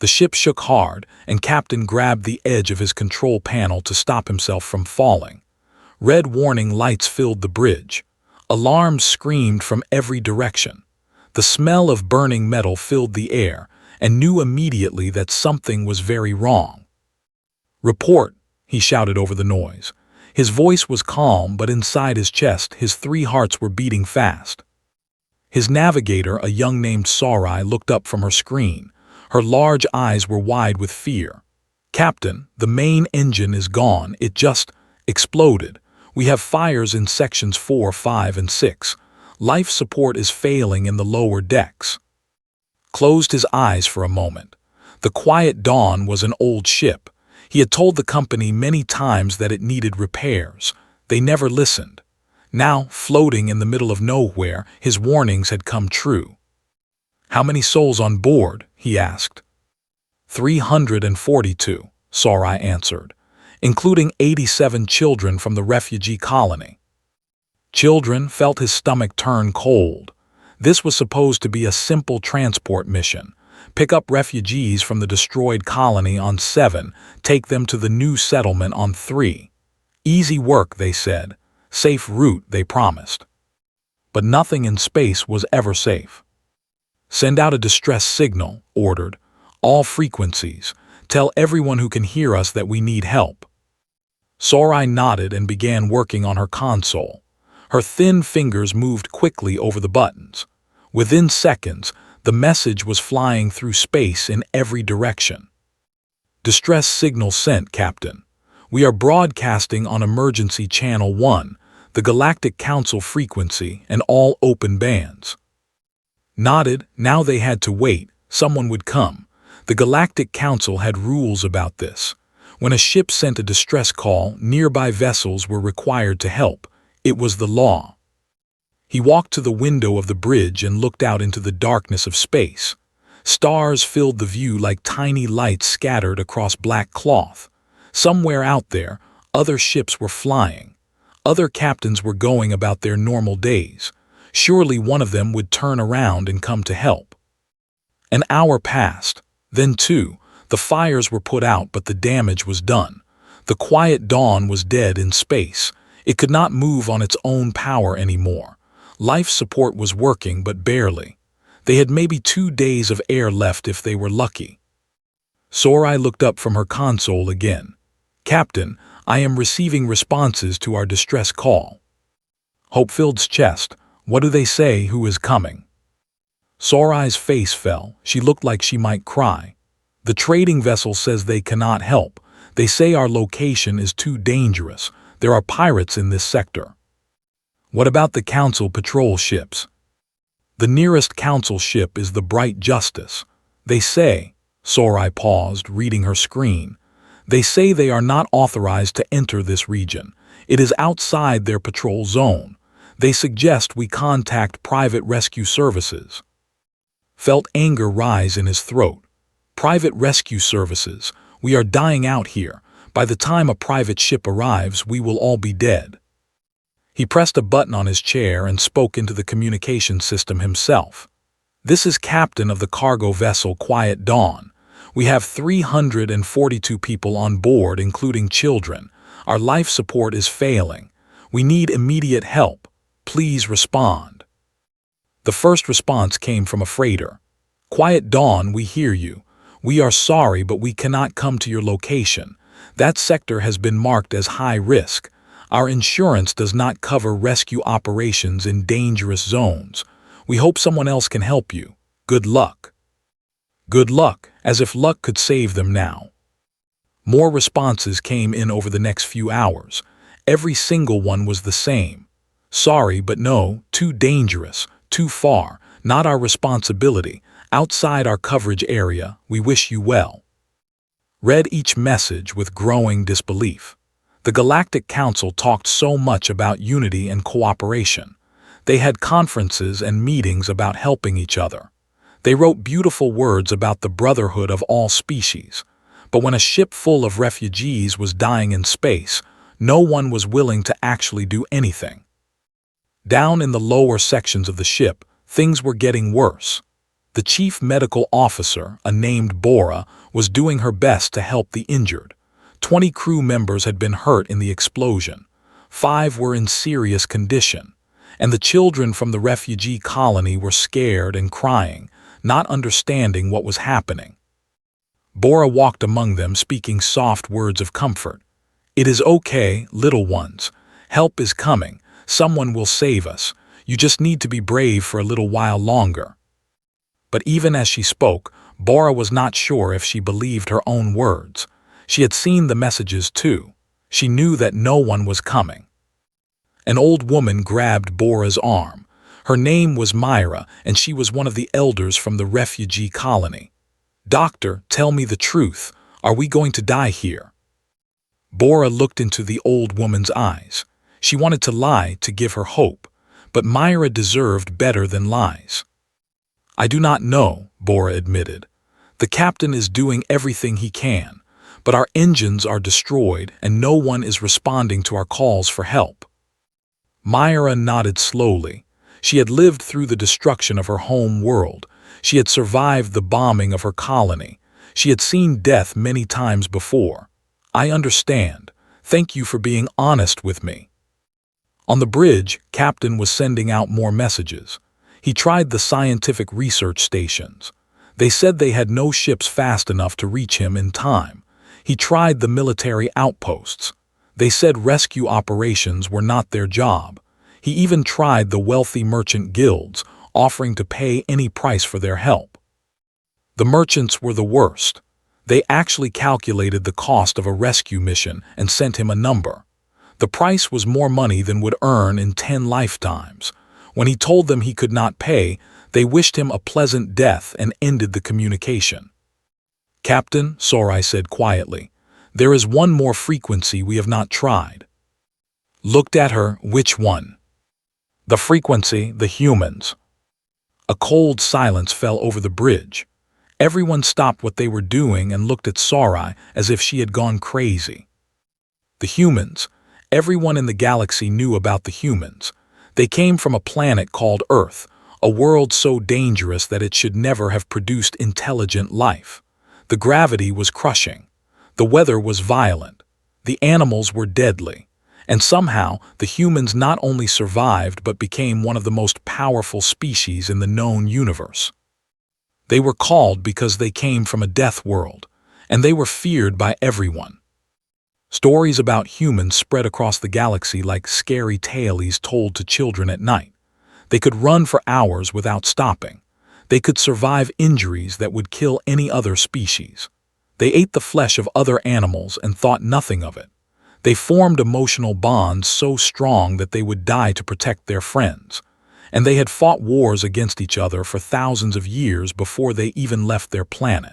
The ship shook hard, and Captain grabbed the edge of his control panel to stop himself from falling. Red warning lights filled the bridge. Alarms screamed from every direction. The smell of burning metal filled the air, and knew immediately that something was very wrong. "Report," he shouted over the noise. His voice was calm, but inside his chest his 3 hearts were beating fast. His navigator, a young named Sarai, looked up from her screen. Her large eyes were wide with fear. "Captain, the main engine is gone. It just exploded. We have fires in sections 4, 5, and 6. Life support is failing in the lower decks." Closed his eyes for a moment. The Quiet Dawn was an old ship. He had told the company many times that it needed repairs. They never listened. Now, floating in the middle of nowhere, his warnings had come true. "How many souls on board?" he asked. 342, Sarai answered, including 87 children from the refugee colony. Children felt his stomach turn cold. This was supposed to be a simple transport mission. Pick up refugees from the destroyed colony on 7, take them to the new settlement on 3. Easy work, they said. Safe route, they promised. But nothing in space was ever safe. "Send out a distress signal," ordered. "All frequencies. Tell everyone who can hear us that we need help." Sarai nodded and began working on her console. Her thin fingers moved quickly over the buttons. Within seconds, the message was flying through space in every direction. "Distress signal sent, Captain. We are broadcasting on Emergency Channel 1, the Galactic Council frequency, and all open bands." Nodded. Now they had to wait. Someone would come. The Galactic Council had rules about this. When a ship sent a distress call, nearby vessels were required to help. It was the law. He walked to the window of the bridge and looked out into the darkness of space. Stars filled the view like tiny lights scattered across black cloth. Somewhere out there, other ships were flying. Other captains were going about their normal days. Surely one of them would turn around and come to help. An hour passed. Then 2. The fires were put out, but the damage was done. The Quiet Dawn was dead in space. It could not move on its own power anymore. Life support was working, but barely. They had maybe 2 days of air left if they were lucky. Sarai looked up from her console again. "Captain, I am receiving responses to our distress call." Hopefield's chest. "What do they say? Who is coming?" Sarai's face fell. She looked like she might cry. "The trading vessel says they cannot help. They say our location is too dangerous. There are pirates in this sector." "What about the Council patrol ships?" "The nearest Council ship is the Bright Justice. They say," Sarai paused, reading her screen, "they say they are not authorized to enter this region. It is outside their patrol zone. They suggest we contact private rescue services." Felt anger rise in his throat. "Private rescue services. We are dying out here. By the time a private ship arrives, we will all be dead." He pressed a button on his chair and spoke into the communication system himself. "This is captain of the cargo vessel Quiet Dawn. We have 342 people on board, including children. Our life support is failing. We need immediate help. Please respond." The first response came from a freighter. "Quiet Dawn, we hear you. We are sorry, but we cannot come to your location. That sector has been marked as high risk. Our insurance does not cover rescue operations in dangerous zones. We hope someone else can help you. Good luck." Good luck, as if luck could save them now. More responses came in over the next few hours. Every single one was the same. "Sorry, but no, too dangerous, too far, not our responsibility, outside our coverage area, we wish you well." Read each message with growing disbelief. The Galactic Council talked so much about unity and cooperation. They had conferences and meetings about helping each other. They wrote beautiful words about the brotherhood of all species. But when a ship full of refugees was dying in space, no one was willing to actually do anything. Down in the lower sections of the ship, things were getting worse. The chief medical officer, a named Bora, was doing her best to help the injured. 20 crew members had been hurt in the explosion. 5 were in serious condition, and the children from the refugee colony were scared and crying, not understanding what was happening. Bora walked among them, speaking soft words of comfort. "It is okay, little ones. Help is coming. Someone will save us. You just need to be brave for a little while longer." But even as she spoke, Bora was not sure if she believed her own words. She had seen the messages too. She knew that no one was coming. An old woman grabbed Bora's arm. Her name was Myra, and she was one of the elders from the refugee colony. "Doctor, tell me the truth. Are we going to die here?" Bora looked into the old woman's eyes. She wanted to lie to give her hope, but Myra deserved better than lies. "I do not know," Bora admitted. "The captain is doing everything he can, but our engines are destroyed and no one is responding to our calls for help." Myra nodded slowly. She had lived through the destruction of her home world. She had survived the bombing of her colony. She had seen death many times before. "I understand. Thank you for being honest with me." On the bridge, Captain was sending out more messages. He tried the scientific research stations. They said they had no ships fast enough to reach him in time. He tried the military outposts. They said rescue operations were not their job. He even tried the wealthy merchant guilds, offering to pay any price for their help. The merchants were the worst. They actually calculated the cost of a rescue mission and sent him a number. The price was more money than would earn in 10 lifetimes. When he told them he could not pay, they wished him a pleasant death and ended the communication. "Captain," Sorai said quietly, "there is one more frequency we have not tried." Looked at her. "Which one?" "The frequency, the humans." A cold silence fell over the bridge. Everyone stopped what they were doing and looked at Sorai as if she had gone crazy. The humans. Everyone in the galaxy knew about the humans. They came from a planet called Earth, a world so dangerous that it should never have produced intelligent life. The gravity was crushing. The weather was violent. The animals were deadly. And somehow, the humans not only survived but became one of the most powerful species in the known universe. They were called because they came from a death world, and they were feared by everyone. Stories about humans spread across the galaxy like scary tales told to children at night. They could run for hours without stopping. They could survive injuries that would kill any other species. They ate the flesh of other animals and thought nothing of it. They formed emotional bonds so strong that they would die to protect their friends. And they had fought wars against each other for thousands of years before they even left their planet.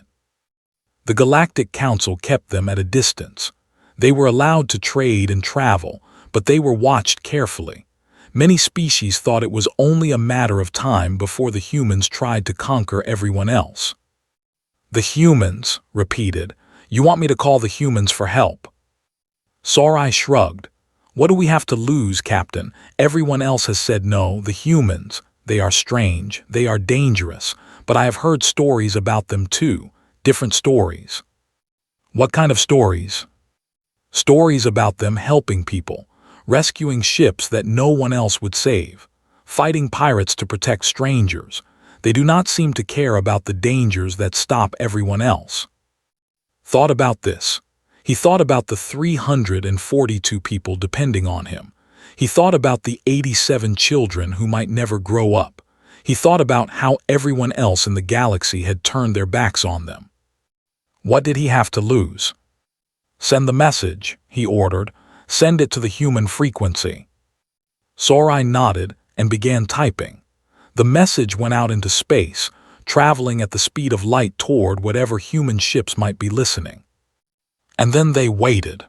The Galactic Council kept them at a distance. They were allowed to trade and travel, but they were watched carefully. Many species thought it was only a matter of time before the humans tried to conquer everyone else. "The humans," repeated. "You want me to call the humans for help?" Sorai shrugged. "What do we have to lose, Captain? Everyone else has said no. The humans, they are strange, they are dangerous, but I have heard stories about them too, different stories." "What kind of stories?" "Stories about them helping people, rescuing ships that no one else would save, fighting pirates to protect strangers. They do not seem to care about the dangers that stop everyone else." Thought about this. He thought about the 342 people depending on him. He thought about the 87 children who might never grow up. He thought about how everyone else in the galaxy had turned their backs on them. What did he have to lose? "Send the message," he ordered. "Send it to the human frequency." Sorai nodded and began typing. The message went out into space, traveling at the speed of light toward whatever human ships might be listening. And then they waited.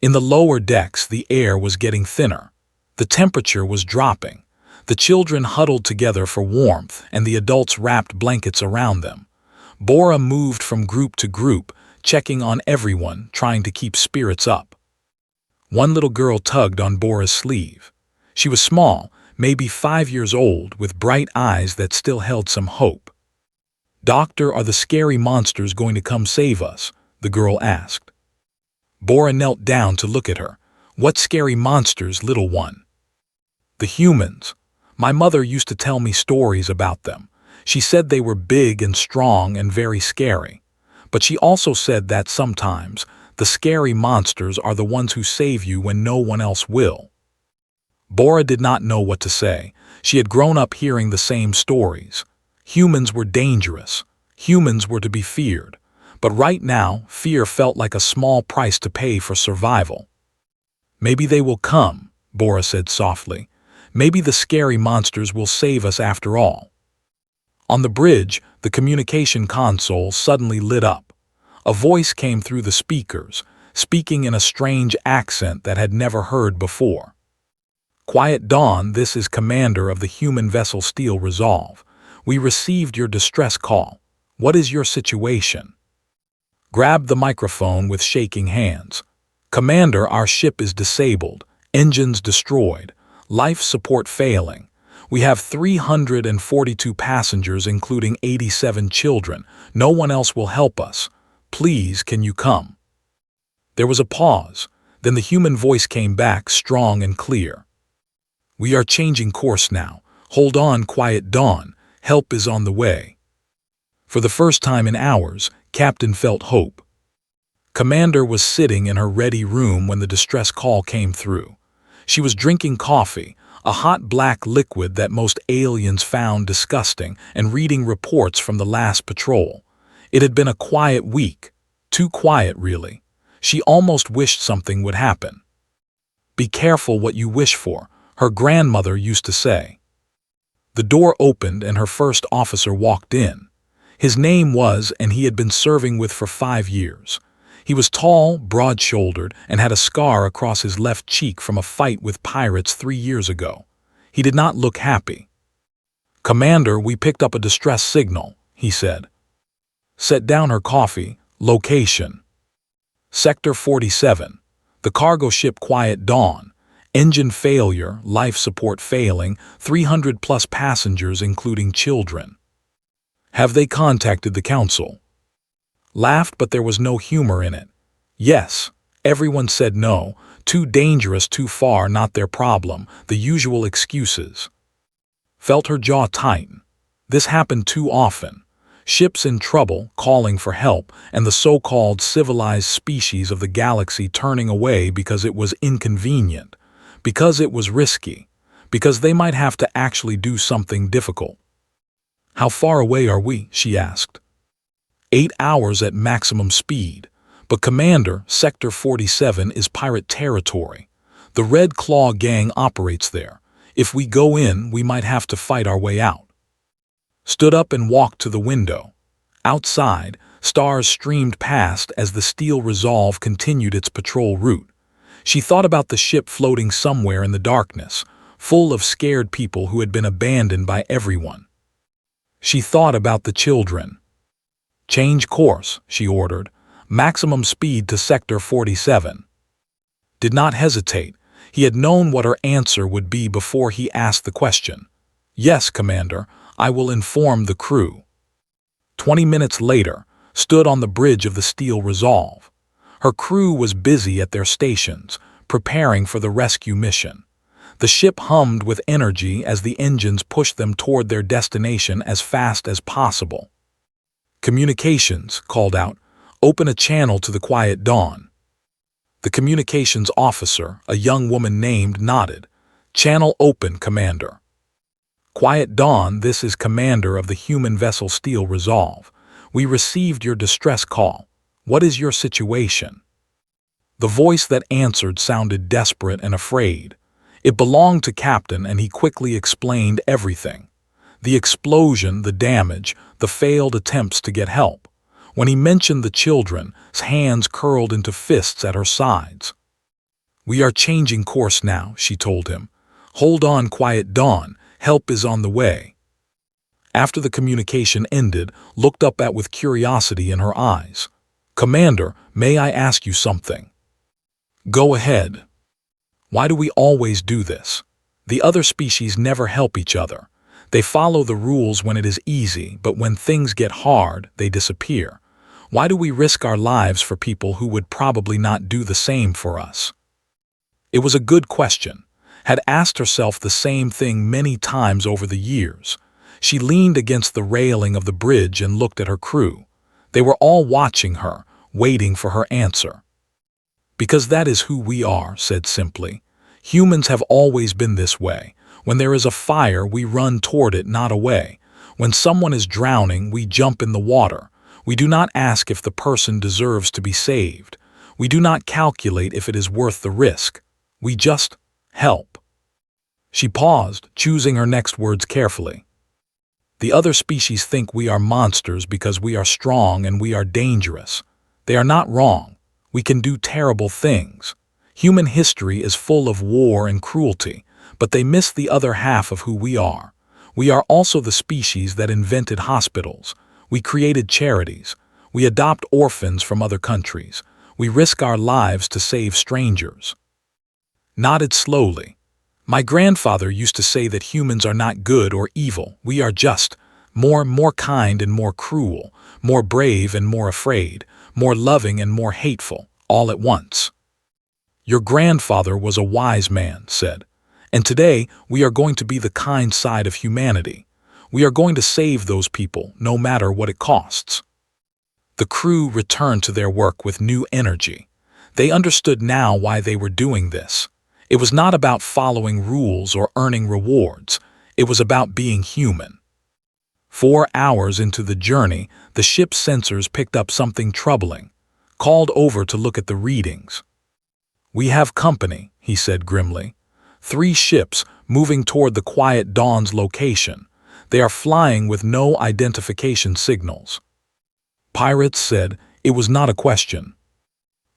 In the lower decks, the air was getting thinner. The temperature was dropping. The children huddled together for warmth, and the adults wrapped blankets around them. Bora moved from group to group, checking on everyone, trying to keep spirits up. One little girl tugged on Bora's sleeve. She was small, maybe 5 years old, with bright eyes that still held some hope. "Doctor, are the scary monsters going to come save us?" the girl asked. Bora knelt down to look at her. "What scary monsters, little one?" "The humans. My mother used to tell me stories about them. She said they were big and strong and very scary. But she also said that sometimes the scary monsters are the ones who save you when no one else will." Bora did not know what to say. She had grown up hearing the same stories. Humans were dangerous. Humans were to be feared. But right now, fear felt like a small price to pay for survival. "Maybe they will come," Bora said softly. "Maybe the scary monsters will save us after all." On the bridge, the communication console suddenly lit up. A voice came through the speakers, speaking in a strange accent that had never heard before. "Quiet Dawn, this is Commander of the human vessel Steel Resolve. We received your distress call. What is your situation?" Grabbed the microphone with shaking hands. "Commander, our ship is disabled, engines destroyed, life support failing. We have 342 passengers including 87 children. No one else will help us. Please, can you come?" There was a pause. Then the human voice came back, strong and clear. "We are changing course now. Hold on, Quiet Dawn. Help is on the way." For the first time in hours, Captain felt hope. Commander was sitting in her ready room when the distress call came through. She was drinking coffee, a hot black liquid that most aliens found disgusting, and reading reports from the last patrol. It had been a quiet week. Too quiet, really. She almost wished something would happen. "Be careful what you wish for," her grandmother used to say. The door opened and her first officer walked in. His name was, and he had been serving with for 5 years. He was tall, broad-shouldered, and had a scar across his left cheek from a fight with pirates 3 years ago. He did not look happy. "Commander, we picked up a distress signal," he said. Set down her coffee. "Location: Sector 47. The cargo ship Quiet Dawn. Engine failure, life support failing, 300+ passengers including children." "Have they contacted the council?" Laughed, but there was no humor in it. "Yes." Everyone said no. Too dangerous, too far, not their problem. The usual excuses. Felt her jaw tighten. This happened too often. Ships in trouble, calling for help, and the so-called civilized species of the galaxy turning away because it was inconvenient, because it was risky, because they might have to actually do something difficult. "How far away are we?" she asked. 8 hours at maximum speed. "But Commander, Sector 47 is pirate territory. The Red Claw gang operates there. If we go in, we might have to fight our way out." Stood up and walked to the window. Outside, stars streamed past as the Steel Resolve continued its patrol route. She thought about the ship floating somewhere in the darkness, full of scared people who had been abandoned by everyone. She thought about the children. "Change course," she ordered. "Maximum speed to Sector 47. Did not hesitate. He had known what her answer would be before he asked the question. "Yes, Commander, I will inform the crew." 20 minutes later, stood on the bridge of the Steel Resolve. Her crew was busy at their stations, preparing for the rescue mission. The ship hummed with energy as the engines pushed them toward their destination as fast as possible. "Communications," called out. "Open a channel to the Quiet Dawn." The communications officer, a young woman named, nodded. "Channel open, Commander." "Quiet Dawn, this is Commander of the human vessel Steel Resolve. We received your distress call. What is your situation?" The voice that answered sounded desperate and afraid. It belonged to Captain, and he quickly explained everything. The explosion, the damage, the failed attempts to get help. When he mentioned the children, his hands curled into fists at her sides. "We are changing course now," she told him. "Hold on, Quiet Dawn. Help is on the way." After the communication ended, looked up at with curiosity in her eyes. "Commander, may I ask you something?" "Go ahead." "Why do we always do this? The other species never help each other. They follow the rules when it is easy, but when things get hard, they disappear. Why do we risk our lives for people who would probably not do the same for us? It was a good question. Had asked herself the same thing many times over the years. She leaned against the railing of the bridge and looked at her crew. They were all watching her, waiting for her answer. Because that is who we are, said simply. Humans have always been this way. When there is a fire, we run toward it, not away. When someone is drowning, we jump in the water. We do not ask if the person deserves to be saved. We do not calculate if it is worth the risk. We just help. She paused, choosing her next words carefully. The other species think we are monsters because we are strong and we are dangerous. They are not wrong. We can do terrible things. Human history is full of war and cruelty, but they miss the other half of who we are. We are also the species that invented hospitals. We created charities. We adopt orphans from other countries. We risk our lives to save strangers. Nodded slowly. My grandfather used to say that humans are not good or evil. We are just more kind and more cruel, more brave and more afraid, more loving and more hateful, all at once. Your grandfather was a wise man, said. And today we are going to be the kind side of humanity. We are going to save those people, no matter what it costs. The crew returned to their work with new energy. They understood now why they were doing this. It was not about following rules or earning rewards. It was about being human. 4 hours into the journey, the ship's sensors picked up something troubling. Called over to look at the readings. We have company, he said grimly. 3 ships moving toward the Quiet Dawn's location. They are flying with no identification signals. Pirates said it was not a question.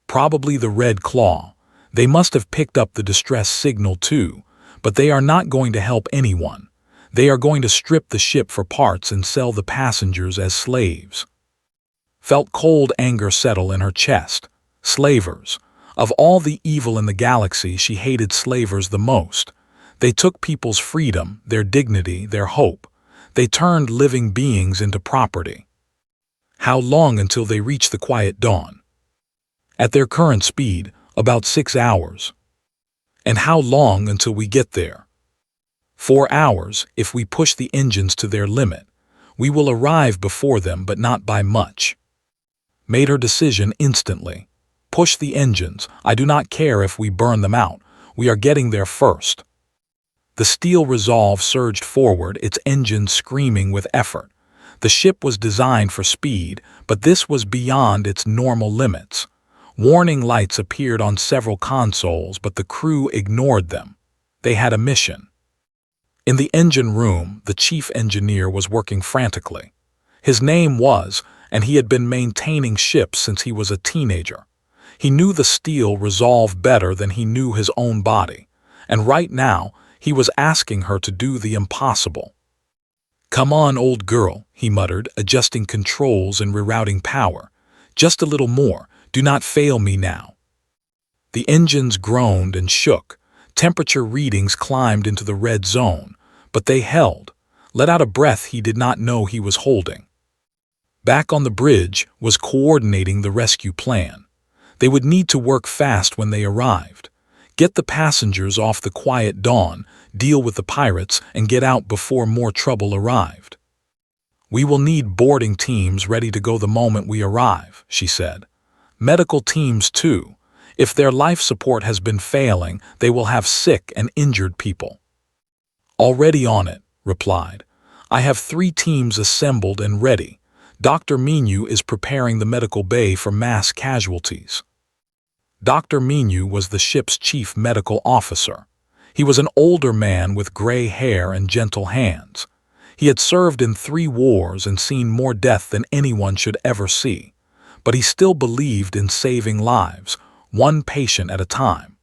Probably the Red Claw. They must have picked up the distress signal too, but they are not going to help anyone. They are going to strip the ship for parts and sell the passengers as slaves. Felt cold anger settle in her chest. Slavers. Of all the evil in the galaxy, she hated slavers the most. They took people's freedom, their dignity, their hope. They turned living beings into property. How long until they reach the Quiet Dawn? At their current speed, about 6 hours. And how long until we get there? 4 hours if we push the engines to their limit. We will arrive before them, but not by much. Made her decision instantly. Push the engines. I do not care if we burn them out. We are getting there first. The steel resolve surged forward, its engines screaming with effort. The ship was designed for speed, but this was beyond its normal limits. Warning lights appeared on several consoles, but the crew ignored them. They had a mission. In the engine room, the chief engineer was working frantically. His name was, and he had been maintaining ships since he was a teenager. He knew the steel resolve better than he knew his own body, and right now he was asking her to do the impossible. Come on, old girl, he muttered, adjusting controls and rerouting power. Just a little more. Do not fail me now. The engines groaned and shook. Temperature readings climbed into the red zone, but they held. Let out a breath he did not know he was holding. Back on the bridge was coordinating the rescue plan. They would need to work fast when they arrived. Get the passengers off the Quiet Dawn, deal with the pirates, and get out before more trouble arrived. We will need boarding teams ready to go the moment we arrive, she said. Medical teams too. If their life support has been failing, they will have sick and injured people. Already on it, replied. I have 3 teams assembled and ready. Dr. Minu is preparing the medical bay for mass casualties. Dr. Minu was the ship's chief medical officer. He was an older man with gray hair and gentle hands. He had served in 3 wars and seen more death than anyone should ever see. But he still believed in saving lives, one patient at a time.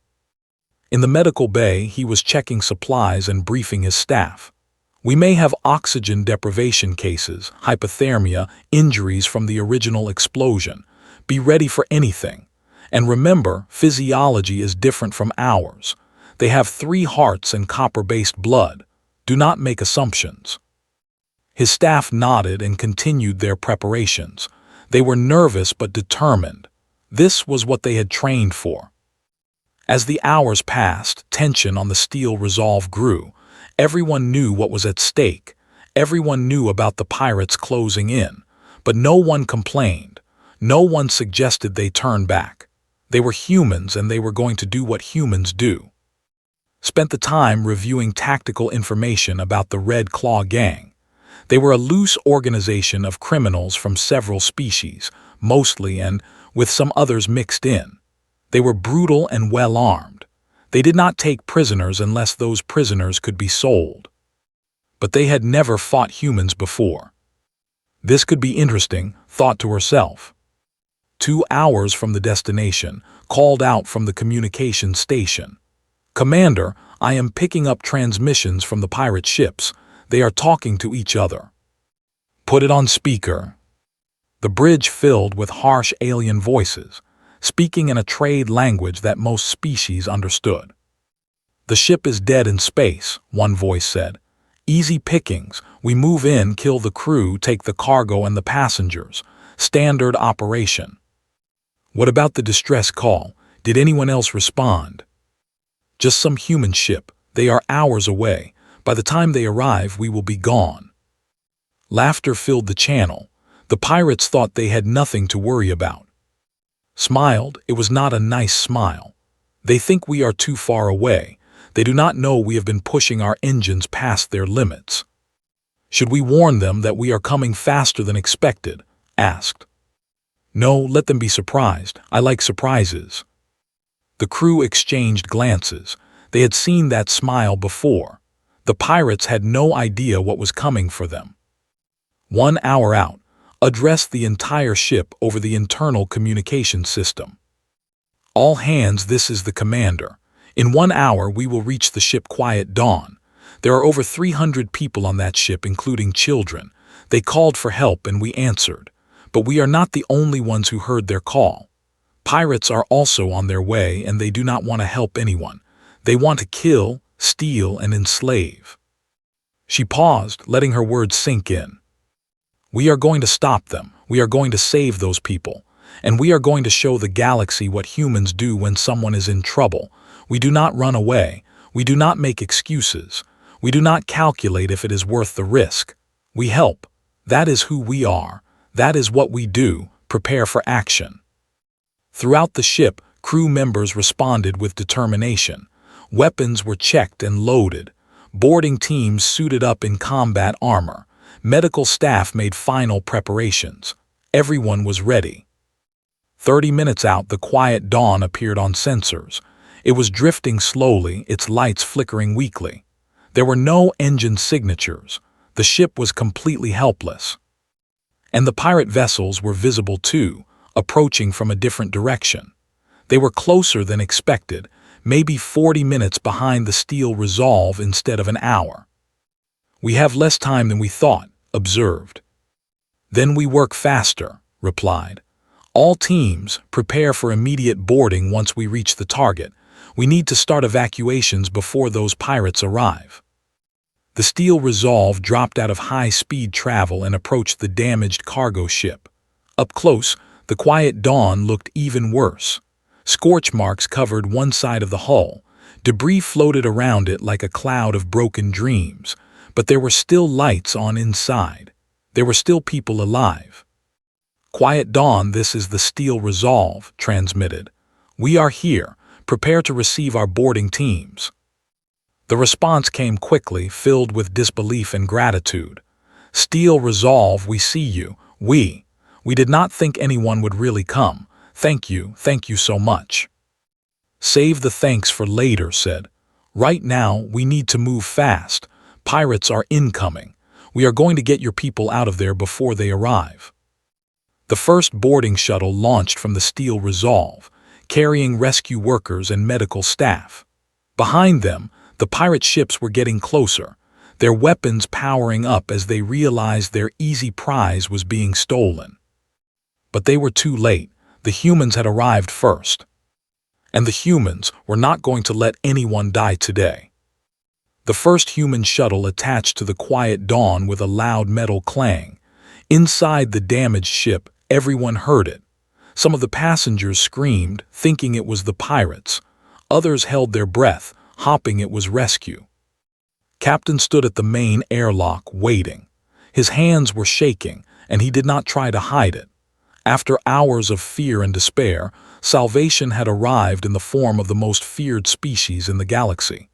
In the medical bay, he was checking supplies and briefing his staff. We may have oxygen deprivation cases, hypothermia, injuries from the original explosion. Be ready for anything. And remember, physiology is different from ours. They have 3 hearts and copper-based blood. Do not make assumptions." His staff nodded and continued their preparations. They were nervous but determined. This was what they had trained for. As the hours passed, tension on the Steel Resolve grew. Everyone knew what was at stake. Everyone knew about the pirates closing in. But no one complained. No one suggested they turn back. They were humans and they were going to do what humans do. Spent the time reviewing tactical information about the Red Claw Gang. They were a loose organization of criminals from several species, mostly, and with some others mixed in. They were brutal and well-armed. They did not take prisoners unless those prisoners could be sold. But they had never fought humans before. This could be interesting, thought to herself. 2 hours from the destination, called out from the communication station. "Commander, I am picking up transmissions from the pirate ships. They are talking to each other." "Put it on speaker." The bridge filled with harsh alien voices, speaking in a trade language that most species understood. "The ship is dead in space," one voice said. "Easy pickings. We move in, kill the crew, take the cargo and the passengers. Standard operation." "What about the distress call? Did anyone else respond?" "Just some human ship. They are hours away. By the time they arrive, we will be gone." Laughter filled the channel. The pirates thought they had nothing to worry about. Smiled, it was not a nice smile. "They think we are too far away. They do not know we have been pushing our engines past their limits." "Should we warn them that we are coming faster than expected?" asked. "No, let them be surprised. I like surprises." The crew exchanged glances. They had seen that smile before. The pirates had no idea what was coming for them. 1 hour out, address the entire ship over the internal communication system. "All hands, this is the commander. In 1 hour we will reach the ship Quiet Dawn. There are over 300 people on that ship, including children. They called for help and we answered. But we are not the only ones who heard their call. Pirates are also on their way and they do not want to help anyone. They want to kill, steal, and enslave." She paused, letting her words sink in. "We are going to stop them. We are going to save those people. And we are going to show the galaxy what humans do when someone is in trouble. We do not run away. We do not make excuses. We do not calculate if it is worth the risk. We help. That is who we are. That is what we do. Prepare for action." Throughout the ship, crew members responded with determination. Weapons were checked and loaded. Boarding teams suited up in combat armor. Medical staff made final preparations. Everyone was ready. 30 minutes out, the Quiet Dawn appeared on sensors. It was drifting slowly, its lights flickering weakly. There were no engine signatures. The ship was completely helpless. And the pirate vessels were visible too, approaching from a different direction. They were closer than expected, maybe 40 minutes behind the Steel Resolve instead of an hour. "We have less time than we thought," observed. "Then we work faster," replied. "All teams, prepare for immediate boarding once we reach the target. We need to start evacuations before those pirates arrive." The Steel Resolve dropped out of high-speed travel and approached the damaged cargo ship. Up close, the Quiet Dawn looked even worse. Scorch marks covered one side of the hull. Debris floated around it like a cloud of broken dreams. But there were still lights on inside. There were still people alive. "Quiet Dawn, this is the Steel Resolve," transmitted. "We are here. Prepare to receive our boarding teams." The response came quickly, filled with disbelief and gratitude. "Steel Resolve, we see you. We did not think anyone would really come. Thank you so much." "Save the thanks for later," said. "Right now, we need to move fast. Pirates are incoming. We are going to get your people out of there before they arrive." The first boarding shuttle launched from the Steel Resolve, carrying rescue workers and medical staff. Behind them, the pirate ships were getting closer, their weapons powering up as they realized their easy prize was being stolen. But they were too late. The humans had arrived first. And the humans were not going to let anyone die today. The first human shuttle attached to the quiet dawn with a loud metal clang. Inside the damaged ship, everyone heard it. Some of the passengers screamed, thinking it was the pirates. Others held their breath, hoping it was rescue. Captain stood at the main airlock, waiting. His hands were shaking, and he did not try to hide it. After hours of fear and despair, salvation had arrived in the form of the most feared species in the galaxy.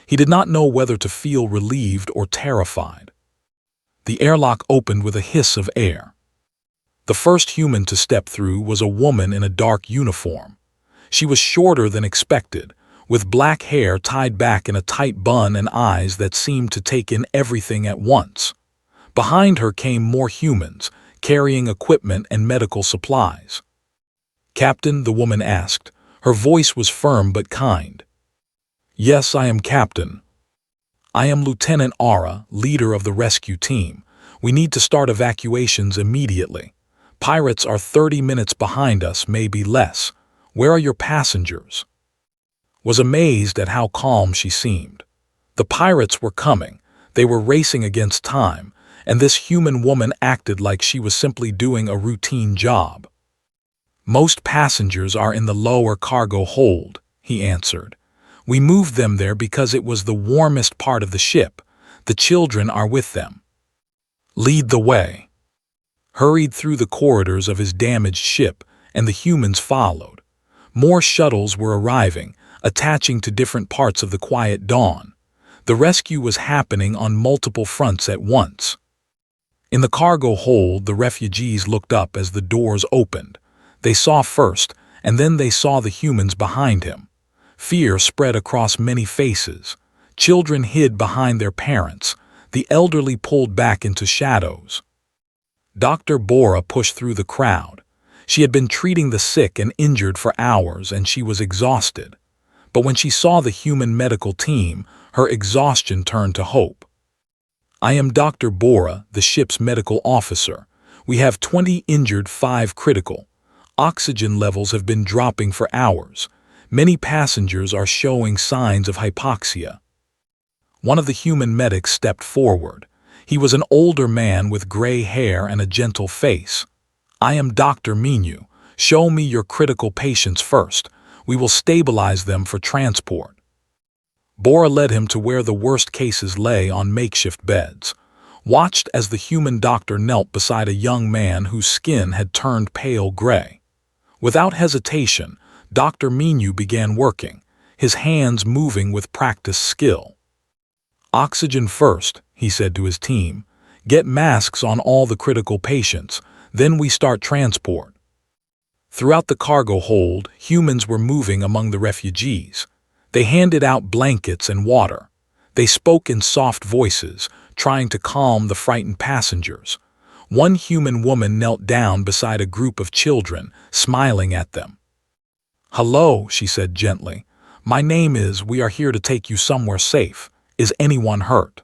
He did not know whether to feel relieved or terrified. The airlock opened with a hiss of air. The first human to step through was a woman in a dark uniform. She was shorter than expected, with black hair tied back in a tight bun and eyes that seemed to take in everything at once. Behind her came more humans, carrying equipment and medical supplies. "Captain?" the woman asked. Her voice was firm but kind. "Yes, I am Captain. I am Lieutenant Ara, leader of the rescue team. We need to start evacuations immediately. Pirates are 30 minutes behind us, maybe less. Where are your passengers?" Was amazed at how calm she seemed. The pirates were coming. They were racing against time, and this human woman acted like she was simply doing a routine job. "Most passengers are in the lower cargo hold," he answered. "We moved them there because it was the warmest part of the ship. The children are with them." "Lead the way." Hurried through the corridors of his damaged ship, and the humans followed. More shuttles were arriving, attaching to different parts of the quiet dawn. The rescue was happening on multiple fronts at once. In the cargo hold, the refugees looked up as the doors opened. They saw first, and then they saw the humans behind him. Fear spread across many faces. Children hid behind their parents. The elderly pulled back into shadows. Dr. Bora pushed through the crowd. She had been treating the sick and injured for hours, and she was exhausted. But when she saw the human medical team, her exhaustion turned to hope. "I am Dr. Bora, the ship's medical officer. We have 20 injured, 5 critical. Oxygen levels have been dropping for hours. Many passengers are showing signs of hypoxia." One of the human medics stepped forward. He was an older man with gray hair and a gentle face. "I am Dr. Minu. Show me your critical patients first. We will stabilize them for transport." Bora led him to where the worst cases lay on makeshift beds. Watched as the human doctor knelt beside a young man whose skin had turned pale gray. Without hesitation, Dr. Minu began working, his hands moving with practiced skill. "Oxygen first," he said to his team. "Get masks on all the critical patients, then we start transport." Throughout the cargo hold, humans were moving among the refugees. They handed out blankets and water. They spoke in soft voices, trying to calm the frightened passengers. One human woman knelt down beside a group of children, smiling at them. "Hello," she said gently. "My name is, we are here to take you somewhere safe. Is anyone hurt?"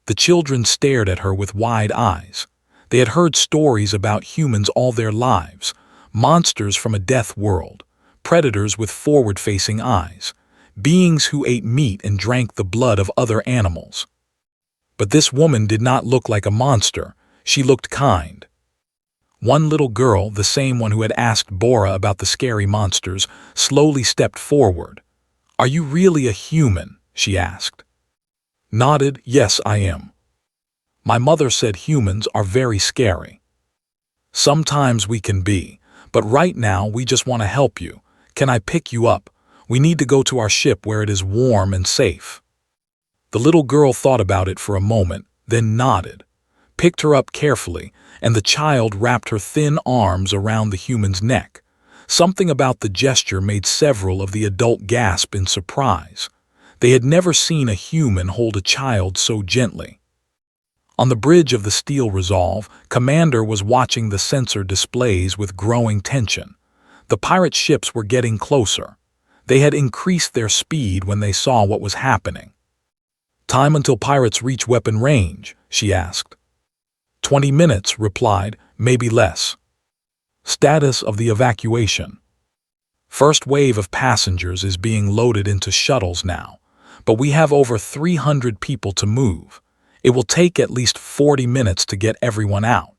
The children stared at her with wide eyes. They had heard stories about humans all their lives, monsters from a death world, predators with forward-facing eyes, beings who ate meat and drank the blood of other animals. But this woman did not look like a monster. She looked kind. One little girl, the same one who had asked Bora about the scary monsters, slowly stepped forward. "Are you really a human?" she asked. Nodded, "Yes, I am. My mother said humans are very scary." "Sometimes we can be, but right now we just want to help you. Can I pick you up? We need to go to our ship where it is warm and safe." The little girl thought about it for a moment, then nodded, picked her up carefully, and the child wrapped her thin arms around the human's neck. Something about the gesture made several of the adults gasp in surprise. They had never seen a human hold a child so gently. On the bridge of the Steel Resolve, Commander was watching the sensor displays with growing tension. The pirate ships were getting closer. They had increased their speed when they saw what was happening. "Time until pirates reach weapon range?" she asked. 20 minutes, replied, "maybe less." Status of the evacuation. First wave of passengers is being loaded into shuttles now. but we have over 300 people to move. It will take at least 40 minutes to get everyone out.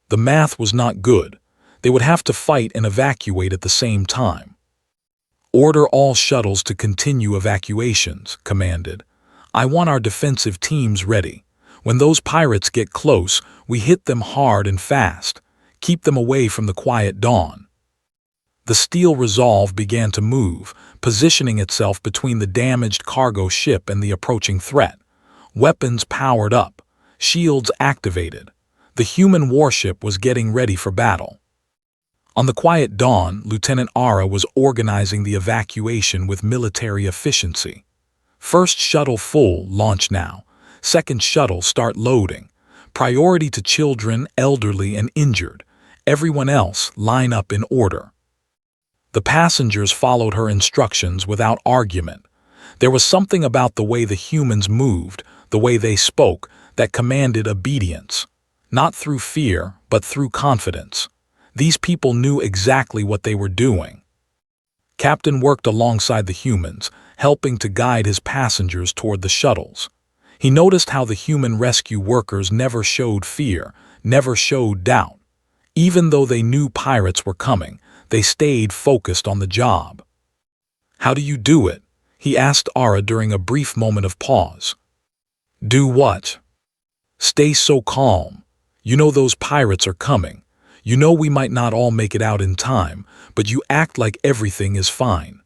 The math was not good. They would have to fight and evacuate at the same time. Order all shuttles to continue evacuations, commanded. I want our defensive teams ready. When those pirates get close, we hit them hard and fast. Keep them away from the quiet dawn. The Steel Resolve began to move, positioning itself between the damaged cargo ship and the approaching threat. Weapons powered up, shields activated. The human warship was getting ready for battle. On the quiet dawn, Lieutenant Ara was organizing the evacuation with military efficiency. First shuttle full, launch now. Second shuttle start loading. Priority to children, elderly, and injured. Everyone else line up in order. The passengers followed her instructions without argument. There was something about the way the humans moved, the way they spoke, that commanded obedience. Not through fear, but through confidence. These people knew exactly what they were doing. Captain worked alongside the humans, helping to guide his passengers toward the shuttles. He noticed how the human rescue workers never showed fear, never showed doubt. Even though they knew pirates were coming, they stayed focused on the job. How do you do it? He asked Ara during a brief moment of pause. Do what? Stay so calm. You know those pirates are coming. You know we might not all make it out in time, but you act like everything is fine.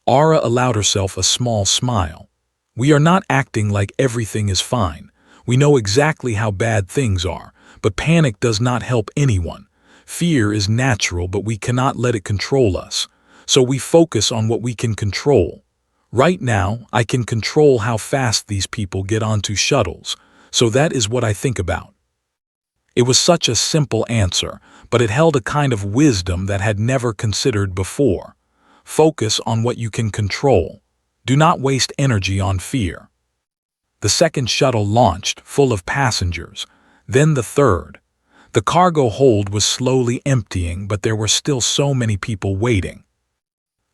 Ara allowed herself a small smile. We are not acting like everything is fine. We know exactly how bad things are, but panic does not help anyone. Fear is natural, but we cannot let it control us. So we focus on what we can control. Right now, I can control how fast these people get onto shuttles, so that is what I think about. It was such a simple answer, but it held a kind of wisdom that had never considered before. Focus on what you can control. Do not waste energy on fear. The second shuttle launched, full of passengers. Then the third. The cargo hold was slowly emptying, but there were still so many people waiting.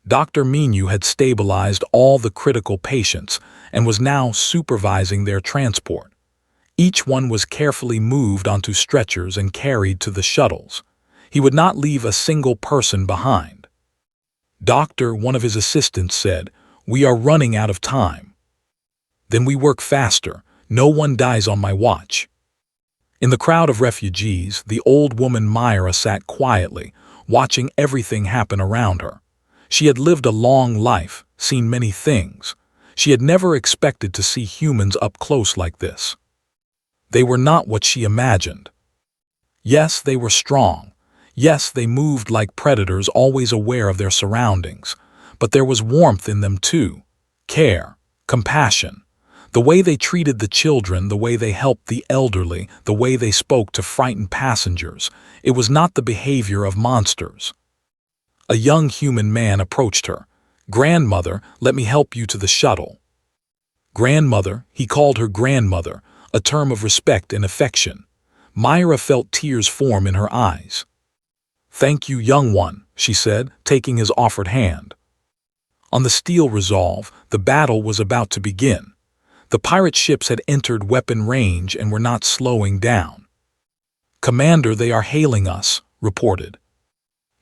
Dr. Minu had stabilized all the critical patients and was now supervising their transport. Each one was carefully moved onto stretchers and carried to the shuttles. He would not leave a single person behind. Doctor, one of his assistants, said, "We are running out of time." Then we work faster. No one dies on my watch. In the crowd of refugees, the old woman Myra sat quietly, watching everything happen around her. She had lived a long life, seen many things. She had never expected to see humans up close like this. They were not what she imagined. Yes, they were strong. Yes, they moved like predators, always aware of their surroundings. But there was warmth in them too. Care, compassion. The way they treated the children, the way they helped the elderly, the way they spoke to frightened passengers. It was not the behavior of monsters. A young human man approached her. "Grandmother, let me help you to the shuttle." Grandmother, he called her grandmother, a term of respect and affection. Myra felt tears form in her eyes. "Thank you, young one," she said, taking his offered hand. On the Steel Resolve, the battle was about to begin. The pirate ships had entered weapon range and were not slowing down. "Commander, they are hailing us," reported.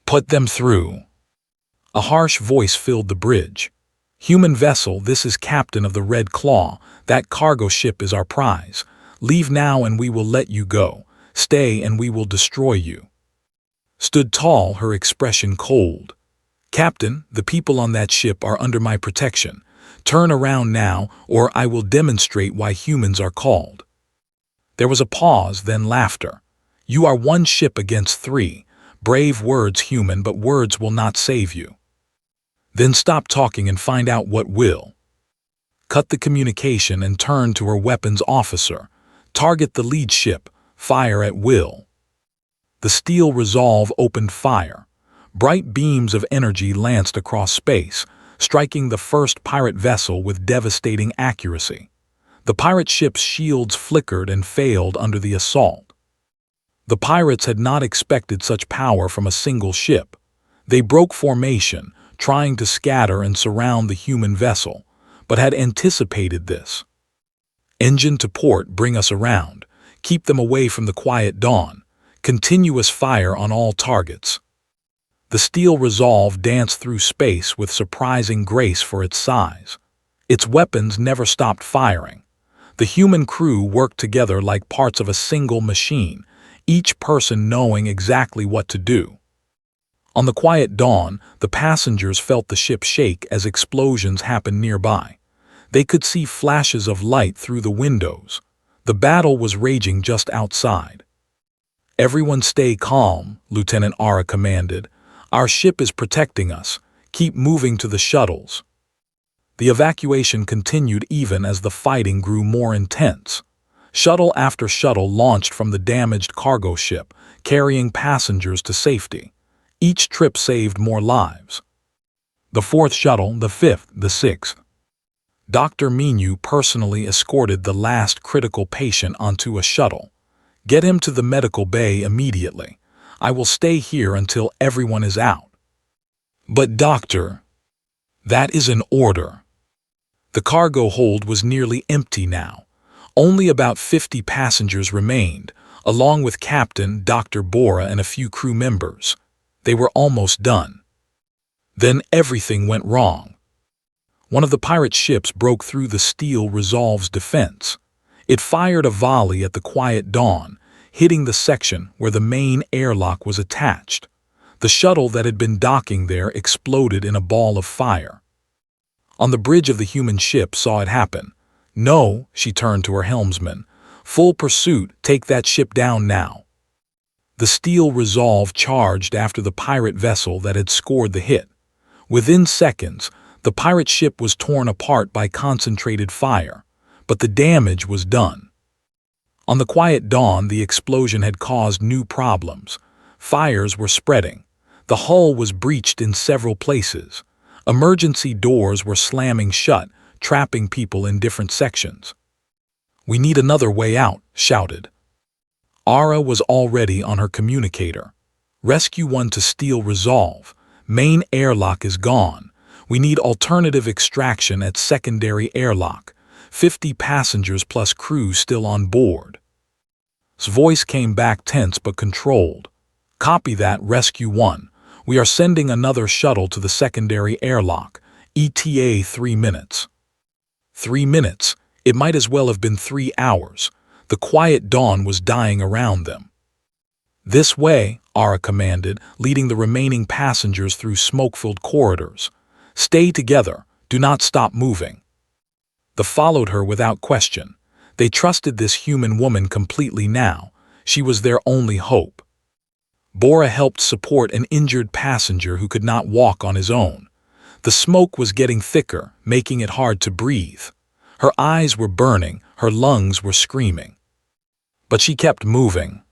"Put them through." A harsh voice filled the bridge. "Human vessel, this is Captain of the Red Claw. That cargo ship is our prize. Leave now and we will let you go. Stay and we will destroy you." Stood tall, her expression cold. "Captain, the people on that ship are under my protection. Turn around now, or I will demonstrate why humans are called." There was a pause, then laughter. "You are one ship against three. Brave words, human, but words will not save you. Then stop talking and find out what will." Cut the communication and turn to her weapons officer. "Target the lead ship. Fire at will." The Steel Resolve opened fire. Bright beams of energy lanced across space, striking the first pirate vessel with devastating accuracy. The pirate ship's shields flickered and failed under the assault. The pirates had not expected such power from a single ship. They broke formation, trying to scatter and surround the human vessel, but had anticipated this. Engine to port, bring us around. Keep them away from the quiet dawn. Continuous fire on all targets. The steel resolve danced through space with surprising grace for its size. Its weapons never stopped firing. The human crew worked together like parts of a single machine, each person knowing exactly what to do. On the quiet dawn, the passengers felt the ship shake as explosions happened nearby. They could see flashes of light through the windows. The battle was raging just outside. "Everyone stay calm," Lieutenant Ara commanded. "Our ship is protecting us. Keep moving to the shuttles." The evacuation continued even as the fighting grew more intense. Shuttle after shuttle launched from the damaged cargo ship, carrying passengers to safety. Each trip saved more lives. The fourth shuttle, the fifth, the sixth. Dr. Minu personally escorted the last critical patient onto a shuttle. "Get him to the medical bay immediately. I will stay here until everyone is out." "But doctor..." "That is an order." The cargo hold was nearly empty now. Only about 50 passengers remained, along with Captain Dr. Bora and a few crew members. They were almost done. Then everything went wrong. One of the pirate ships broke through the steel resolve's defense. It fired a volley at the quiet dawn, hitting the section where the main airlock was attached. The shuttle that had been docking there exploded in a ball of fire. On the bridge of the human ship saw it happen. "No," she turned to her helmsman. "Full pursuit, take that ship down now." The steel resolve charged after the pirate vessel that had scored the hit. Within seconds, the pirate ship was torn apart by concentrated fire, but the damage was done. On the quiet dawn, the explosion had caused new problems. Fires were spreading. The hull was breached in several places. Emergency doors were slamming shut, trapping people in different sections. "We need another way out," shouted. Ara was already on her communicator. "Rescue 1 to steel resolve. Main airlock is gone. We need alternative extraction at secondary airlock. 50 passengers plus crew still on board." His voice came back tense but controlled. "Copy that, Rescue 1. We are sending another shuttle to the secondary airlock. ETA 3 minutes. 3 minutes? It might as well have been 3 hours. The quiet dawn was dying around them. "This way," Ara commanded, leading the remaining passengers through smoke-filled corridors. "Stay together. Do not stop moving." They followed her without question. They trusted this human woman completely now. She was their only hope. Bora helped support an injured passenger who could not walk on his own. The smoke was getting thicker, making it hard to breathe. Her eyes were burning, her lungs were screaming. But she kept moving.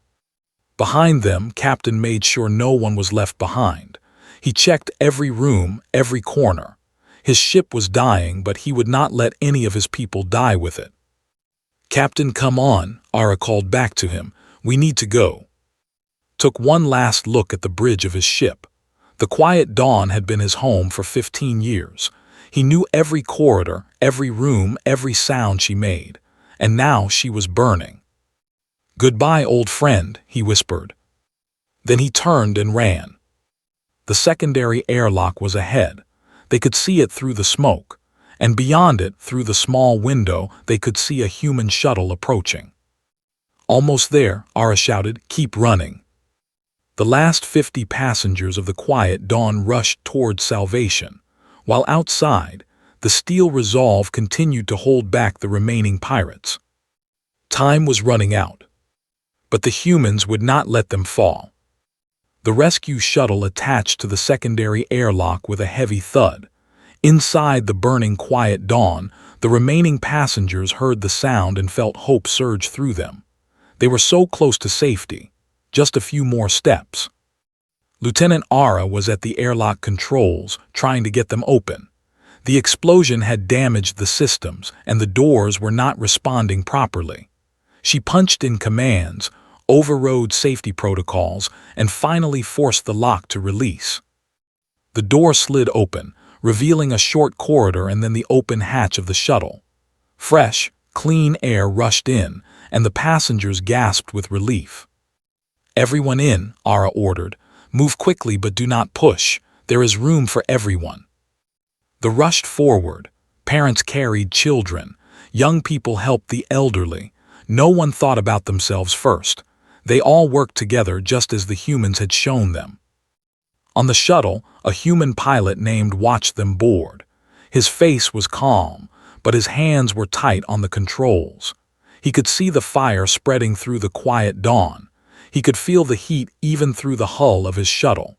Behind them, Captain made sure no one was left behind. He checked every room, every corner. His ship was dying, but he would not let any of his people die with it. "Captain, come on," Ara called back to him. "We need to go." Took one last look at the bridge of his ship. The quiet dawn had been his home for 15 years. He knew every corridor, every room, every sound she made. And now she was burning. "Goodbye, old friend," he whispered. Then he turned and ran. The secondary airlock was ahead. They could see it through the smoke. And beyond it, through the small window, they could see a human shuttle approaching. "Almost there," Ara shouted. "Keep running." The last 50 passengers of the quiet dawn rushed toward salvation, while outside, the steel resolve continued to hold back the remaining pirates. Time was running out. But the humans would not let them fall. The rescue shuttle attached to the secondary airlock with a heavy thud. Inside the burning quiet dawn, the remaining passengers heard the sound and felt hope surge through them. They were so close to safety. Just a few more steps. Lieutenant Ara was at the airlock controls, trying to get them open. The explosion had damaged the systems, and the doors were not responding properly. She punched in commands, overrode safety protocols, and finally forced the lock to release. The door slid open, revealing a short corridor and then the open hatch of the shuttle. Fresh, clean air rushed in, and the passengers gasped with relief. "Everyone in," Ara ordered. "Move quickly but do not push. There is room for everyone." They rushed forward. Parents carried children. Young people helped the elderly. No one thought about themselves first. They all worked together just as the humans had shown them. On the shuttle, a human pilot named watched them board. His face was calm, but his hands were tight on the controls. He could see the fire spreading through the quiet dawn. He could feel the heat even through the hull of his shuttle.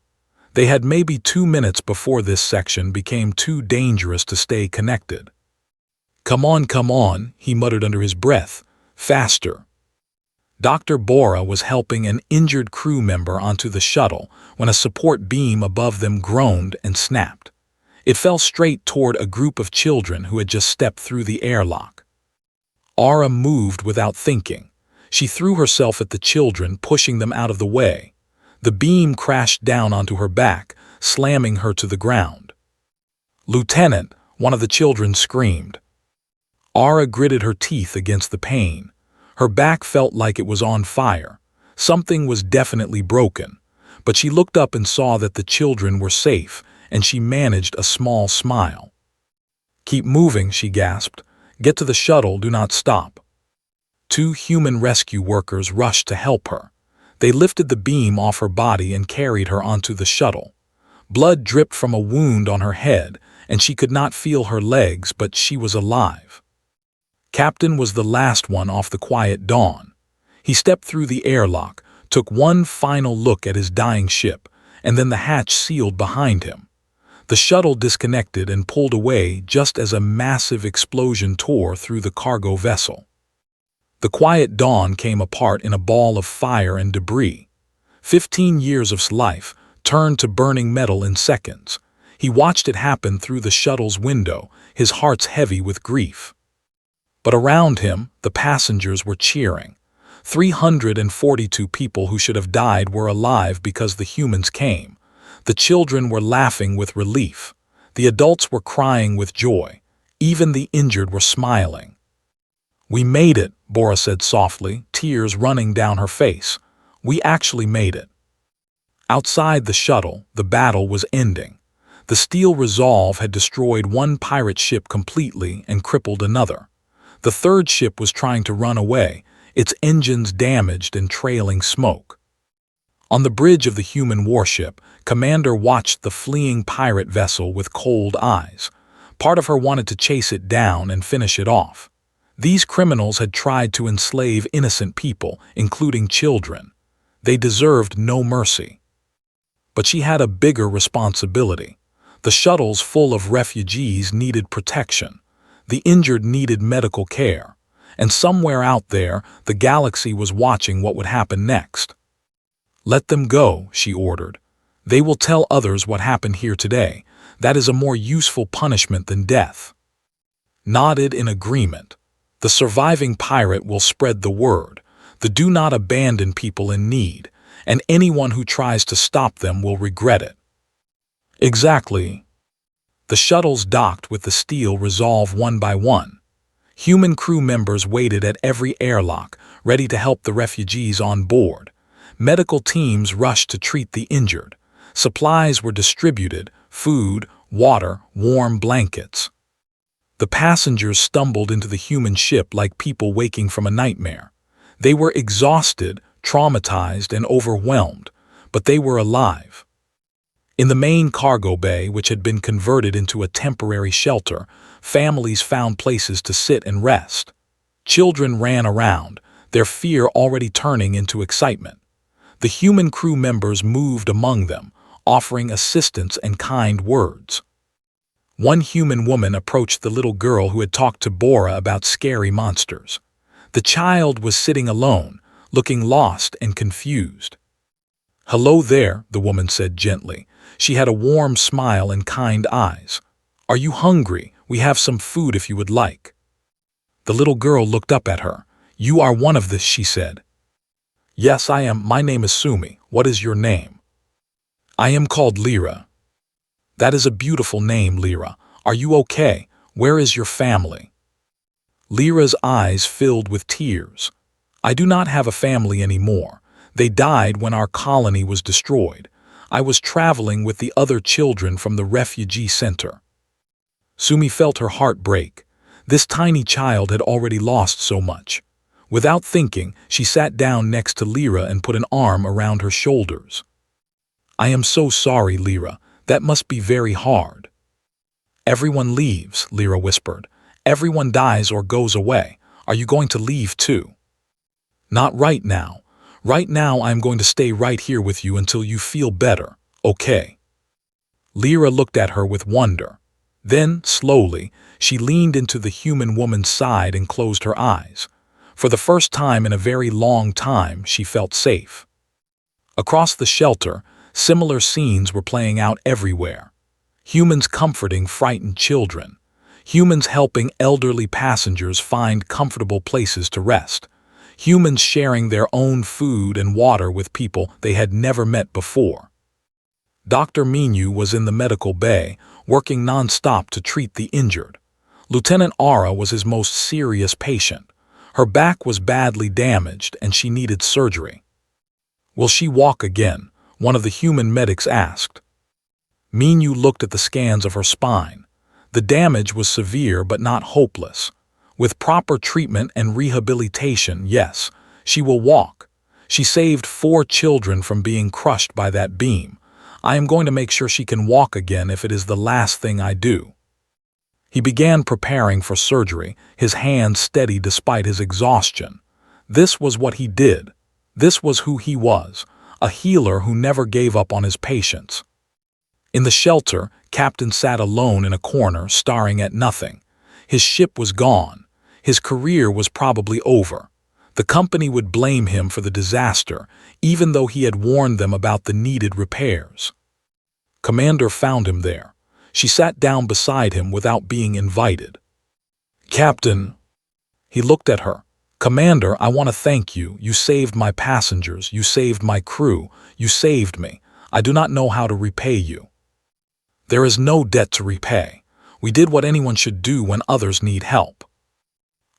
They had maybe 2 minutes before this section became too dangerous to stay connected. Come on," he muttered under his breath. "Faster." Dr. Bora was helping an injured crew member onto the shuttle when a support beam above them groaned and snapped. It fell straight toward a group of children who had just stepped through the airlock. Ara moved without thinking. She threw herself at the children, pushing them out of the way. The beam crashed down onto her back, slamming her to the ground. "Lieutenant," one of the children screamed. Ara gritted her teeth against the pain. Her back felt like it was on fire. Something was definitely broken, but she looked up and saw that the children were safe, and she managed a small smile. "Keep moving," she gasped. "Get to the shuttle, do not stop." 2 human rescue workers rushed to help her. They lifted the beam off her body and carried her onto the shuttle. Blood dripped from a wound on her head, and she could not feel her legs, but she was alive. Captain was the last one off the quiet dawn. He stepped through the airlock, took one final look at his dying ship, and then the hatch sealed behind him. The shuttle disconnected and pulled away just as a massive explosion tore through the cargo vessel. The quiet dawn came apart in a ball of fire and debris. 15 years of life turned to burning metal in seconds. He watched it happen through the shuttle's window, his heart heavy with grief. But around him, the passengers were cheering. 342 people who should have died were alive because the humans came. The children were laughing with relief. The adults were crying with joy. Even the injured were smiling. "We made it," Bora said softly, tears running down her face. "We actually made it." Outside the shuttle, the battle was ending. The steel resolve had destroyed one pirate ship completely and crippled another. The third ship was trying to run away, its engines damaged and trailing smoke. On the bridge of the human warship, Commander watched the fleeing pirate vessel with cold eyes. Part of her wanted to chase it down and finish it off. These criminals had tried to enslave innocent people, including children. They deserved no mercy. But she had a bigger responsibility. The shuttles full of refugees needed protection. The injured needed medical care. And somewhere out there, the galaxy was watching what would happen next. "Let them go," she ordered. "They will tell others what happened here today. That is a more useful punishment than death." Nodded in agreement. "The surviving pirate will spread the word. The do not abandon people in need, and anyone who tries to stop them will regret it." Exactly. The shuttles docked with the steel resolve one by one. Human crew members waited at every airlock, ready to help the refugees on board. Medical teams rushed to treat the injured. Supplies were distributed: food, water, warm blankets. The passengers stumbled into the human ship like people waking from a nightmare. They were exhausted, traumatized, and overwhelmed, but they were alive. In the main cargo bay, which had been converted into a temporary shelter, families found places to sit and rest. Children ran around, their fear already turning into excitement. The human crew members moved among them, offering assistance and kind words. One human woman approached the little girl who had talked to Bora about scary monsters. The child was sitting alone, looking lost and confused. "Hello there," the woman said gently. She had a warm smile and kind eyes. "Are you hungry? We have some food if you would like." The little girl looked up at her. "You are one of this," she said. "Yes, I am. My name is Sumi. What is your name?" "I am called Lyra." That is a beautiful name, Lyra. Are you okay? Where is your family? Lyra's eyes filled with tears. I do not have a family anymore. They died when our colony was destroyed. I was traveling with the other children from the refugee center. Sumi felt her heart break. This tiny child had already lost so much. Without thinking, she sat down next to Lyra and put an arm around her shoulders. I am so sorry, Lyra. That must be very hard. Everyone leaves, Lyra whispered. Everyone dies or goes away. Are you going to leave too? Not right now. Right now I'm going to stay right here with you until you feel better, okay? Lyra looked at her with wonder. Then, slowly, she leaned into the human woman's side and closed her eyes. For the first time in a very long time, she felt safe. Across the shelter, similar scenes were playing out everywhere. Humans comforting frightened children. Humans helping elderly passengers find comfortable places to rest. Humans sharing their own food and water with people they had never met before. Dr. Minyu was in the medical bay, working non-stop to treat the injured. Lieutenant Ara was his most serious patient. Her back was badly damaged and she needed surgery. Will she walk again? One of the human medics asked. Minyu looked at the scans of her spine. The damage was severe but not hopeless. With proper treatment and rehabilitation, yes, she will walk. She saved 4 children from being crushed by that beam. I am going to make sure she can walk again if it is the last thing I do. He began preparing for surgery, his hands steady despite his exhaustion. This was what he did. This was who he was, a healer who never gave up on his patients. In the shelter, Captain sat alone in a corner, staring at nothing. His ship was gone. His career was probably over. The company would blame him for the disaster, even though he had warned them about the needed repairs. Commander found him there. She sat down beside him without being invited. Captain. He looked at her. Commander, I want to thank you. You saved my passengers. You saved my crew. You saved me. I do not know how to repay you. There is no debt to repay. We did what anyone should do when others need help.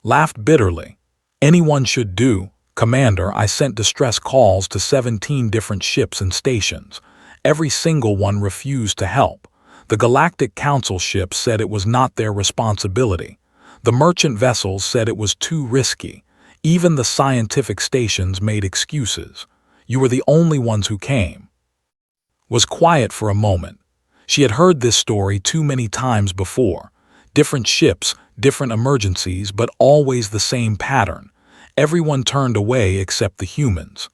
Laughed bitterly. Anyone should do. Commander, I sent distress calls to 17 different ships and stations. Every single one refused to help. The Galactic Council ships said it was not their responsibility. The merchant vessels said it was too risky. Even the scientific stations made excuses. You were the only ones who came. Was quiet for a moment. She had heard this story too many times before. Different ships, different emergencies, but always the same pattern. Everyone turned away except the humans.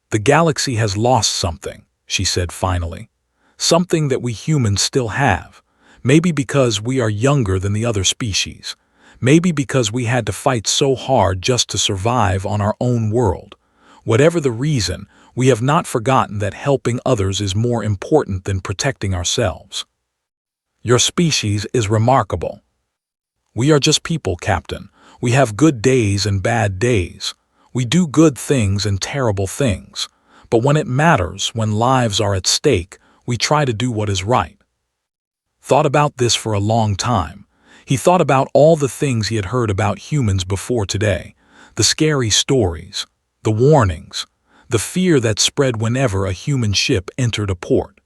The galaxy has lost something, she said finally. Something that we humans still have. Maybe because we are younger than the other species. Maybe because we had to fight so hard just to survive on our own world. Whatever the reason, we have not forgotten that helping others is more important than protecting ourselves. Your species is remarkable. We are just people, Captain. We have good days and bad days. We do good things and terrible things. But when it matters, when lives are at stake, we try to do what is right. Thought about this for a long time. He thought about all the things he had heard about humans before today. The scary stories, the warnings, the fear that spread whenever a human ship entered a port.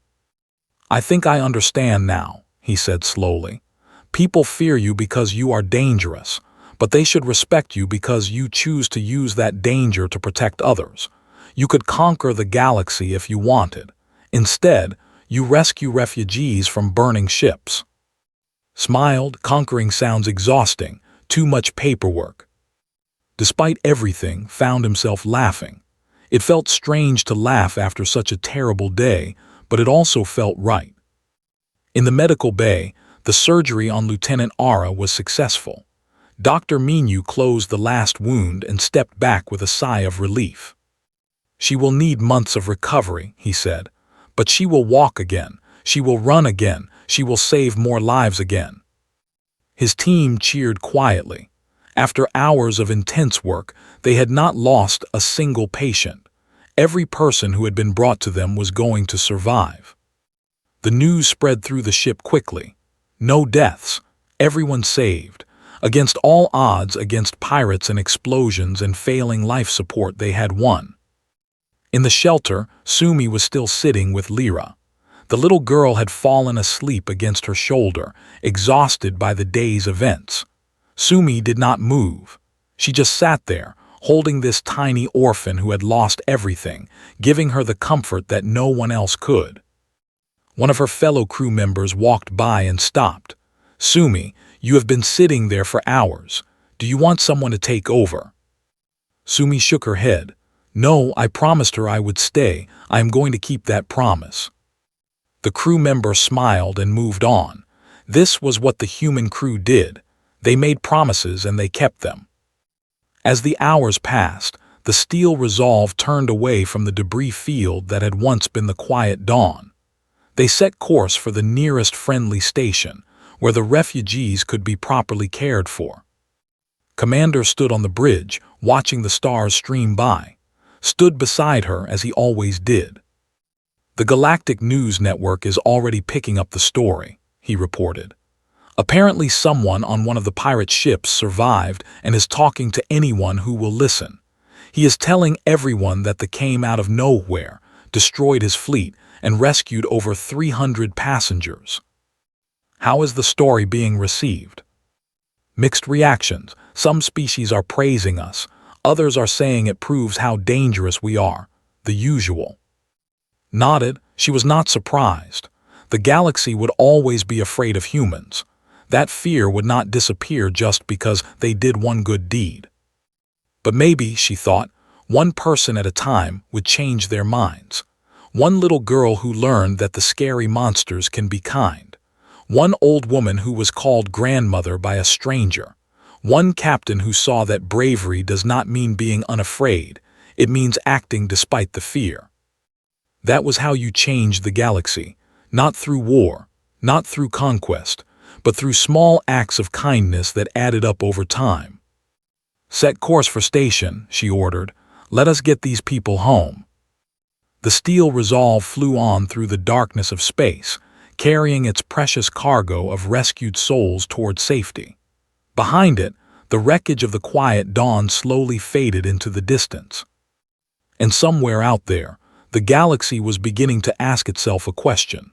I think I understand now, he said slowly. People fear you because you are dangerous, but they should respect you because you choose to use that danger to protect others. You could conquer the galaxy if you wanted. Instead, you rescue refugees from burning ships. Smiled, conquering sounds exhausting, too much paperwork. Despite everything, found himself laughing. It felt strange to laugh after such a terrible day, but it also felt right. In the medical bay, the surgery on Lieutenant Ara was successful. Dr. Minyu closed the last wound and stepped back with a sigh of relief. She will need months of recovery, he said, but she will walk again, she will run again, she will save more lives again. His team cheered quietly. After hours of intense work, they had not lost a single patient. Every person who had been brought to them was going to survive. The news spread through the ship quickly. No deaths. Everyone saved. Against all odds, against pirates and explosions and failing life support, they had won. In the shelter, Sumi was still sitting with Lyra. The little girl had fallen asleep against her shoulder, exhausted by the day's events. Sumi did not move. She just sat there, holding this tiny orphan who had lost everything, giving her the comfort that no one else could. One of her fellow crew members walked by and stopped. "Sumi, you have been sitting there for hours. Do you want someone to take over?" Sumi shook her head. "No, I promised her I would stay. I am going to keep that promise." The crew member smiled and moved on. This was what the human crew did. They made promises and they kept them. As the hours passed, the Steel Resolve turned away from the debris field that had once been the quiet dawn. They set course for the nearest friendly station, where the refugees could be properly cared for. Commander stood on the bridge, watching the stars stream by, stood beside her as he always did. "The Galactic News Network is already picking up the story," he reported. "Apparently someone on one of the pirate ships survived and is talking to anyone who will listen. He is telling everyone that they came out of nowhere, destroyed his fleet, and rescued over 300 passengers." How is the story being received? Mixed reactions. Some species are praising us. Others are saying it proves how dangerous we are. The usual. Nodded, she was not surprised. The galaxy would always be afraid of humans. That fear would not disappear just because they did one good deed. But maybe, she thought, one person at a time would change their minds. One little girl who learned that the scary monsters can be kind. One old woman who was called grandmother by a stranger. One captain who saw that bravery does not mean being unafraid, it means acting despite the fear. That was how you changed the galaxy, not through war, not through conquest, but through small acts of kindness that added up over time. "Set course for station," she ordered. "Let us get these people home." The Steel Resolve flew on through the darkness of space, carrying its precious cargo of rescued souls toward safety. Behind it, the wreckage of the quiet dawn slowly faded into the distance. And somewhere out there, the galaxy was beginning to ask itself a question.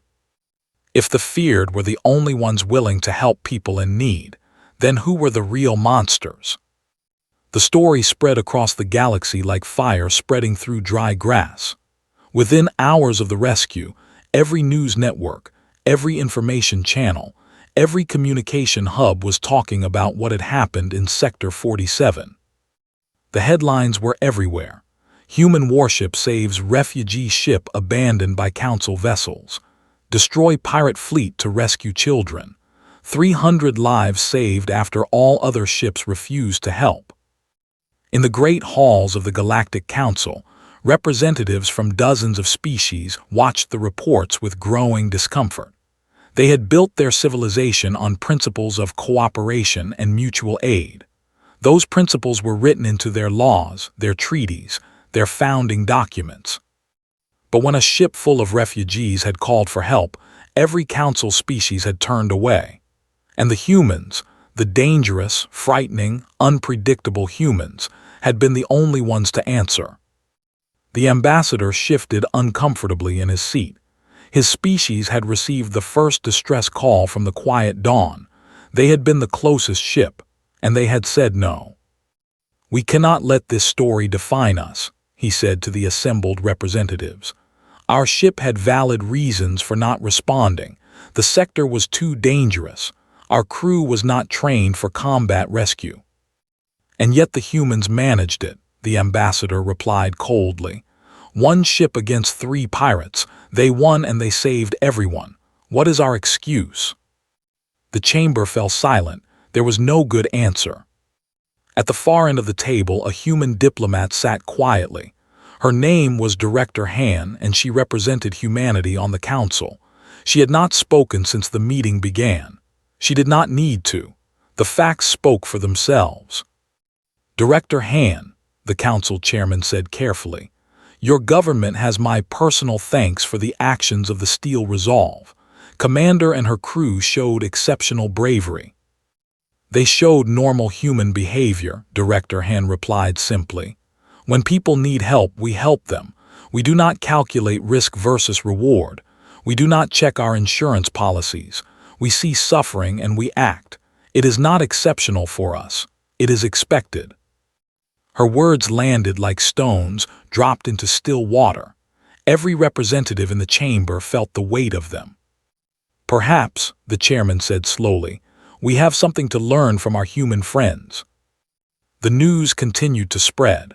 If the feared were the only ones willing to help people in need, then who were the real monsters? The story spread across the galaxy like fire spreading through dry grass. Within hours of the rescue, every news network, every information channel, every communication hub was talking about what had happened in Sector 47. The headlines were everywhere. Human warship saves refugee ship abandoned by Council vessels. Destroy pirate fleet to rescue children. 300 lives saved after all other ships refused to help. In the great halls of the Galactic Council, representatives from dozens of species watched the reports with growing discomfort. They had built their civilization on principles of cooperation and mutual aid. Those principles were written into their laws, their treaties, their founding documents. But when a ship full of refugees had called for help, every council species had turned away. And the humans, the dangerous, frightening, unpredictable humans, had been the only ones to answer. The ambassador shifted uncomfortably in his seat. His species had received the first distress call from the quiet dawn. They had been the closest ship, and they had said no. "We cannot let this story define us," he said to the assembled representatives. "Our ship had valid reasons for not responding. The sector was too dangerous. Our crew was not trained for combat rescue." "And yet the humans managed it," the ambassador replied coldly. "One ship against 3 pirates. They won and they saved everyone. What is our excuse?" The chamber fell silent. There was no good answer. At the far end of the table, a human diplomat sat quietly. Her name was Director Han, and she represented humanity on the council. She had not spoken since the meeting began. She did not need to. The facts spoke for themselves. "Director Han," the council chairman said carefully, "your government has my personal thanks for the actions of the Steel Resolve. Commander and her crew showed exceptional bravery. They showed normal human behavior, Director Han replied simply. When people need help, we help them. We do not calculate risk versus reward. We do not check our insurance policies. We see suffering and we act. It is not exceptional for us. It is expected. Her words landed like stones dropped into still water. Every representative in the chamber felt the weight of them. Perhaps, the chairman said slowly, we have something to learn from our human friends. The news continued to spread.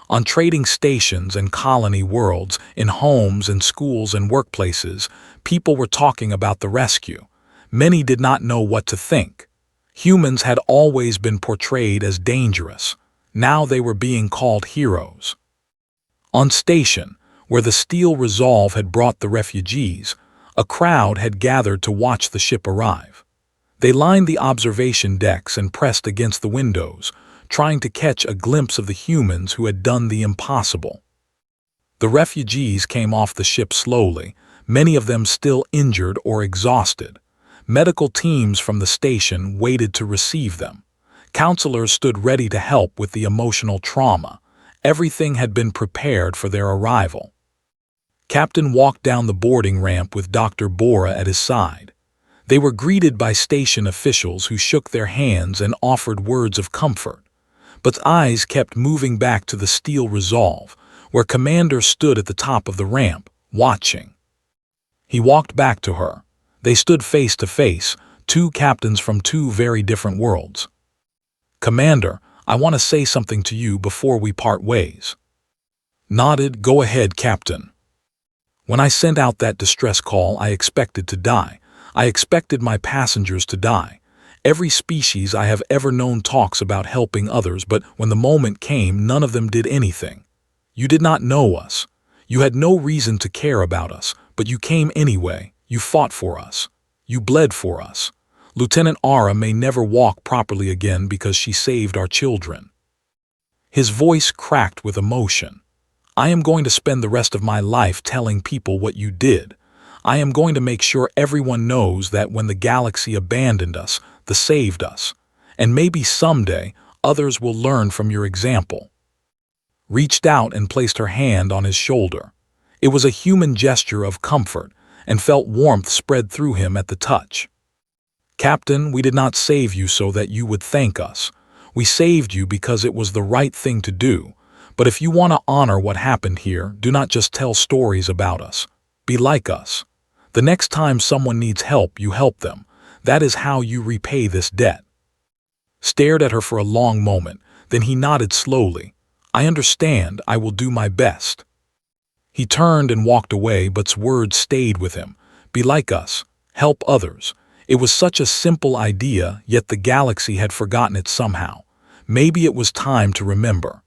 On trading stations and colony worlds, in homes and schools and workplaces, people were talking about the rescue. Many did not know what to think. Humans had always been portrayed as dangerous. Now they were being called heroes. On station, where the steel resolve had brought the refugees, a crowd had gathered to watch the ship arrive. They lined the observation decks and pressed against the windows, trying to catch a glimpse of the humans who had done the impossible. The refugees came off the ship slowly, many of them still injured or exhausted. Medical teams from the station waited to receive them. Counselors stood ready to help with the emotional trauma. Everything had been prepared for their arrival. Captain walked down the boarding ramp with Dr. Bora at his side. They were greeted by station officials who shook their hands and offered words of comfort. But eyes kept moving back to the steel resolve, where Commander stood at the top of the ramp, watching. He walked back to her. They stood face to face, two captains from two very different worlds. Commander, I want to say something to you before we part ways. Nodded, go ahead, Captain. When I sent out that distress call, I expected to die. I expected my passengers to die. Every species I have ever known talks about helping others, but when the moment came, none of them did anything. You did not know us. You had no reason to care about us, but you came anyway. You fought for us. You bled for us. Lieutenant Ara may never walk properly again because she saved our children. His voice cracked with emotion. I am going to spend the rest of my life telling people what you did. I am going to make sure everyone knows that when the galaxy abandoned us, they saved us. And maybe someday, others will learn from your example. Reached out and placed her hand on his shoulder. It was a human gesture of comfort, and felt warmth spread through him at the touch. Captain, we did not save you so that you would thank us. We saved you because it was the right thing to do. But if you want to honor what happened here, do not just tell stories about us. Be like us. The next time someone needs help, you help them. That is how you repay this debt. Stared at her for a long moment, then he nodded slowly. I understand, I will do my best. He turned and walked away, but's words stayed with him. Be like us. Help others. It was such a simple idea, yet the galaxy had forgotten it somehow. Maybe it was time to remember.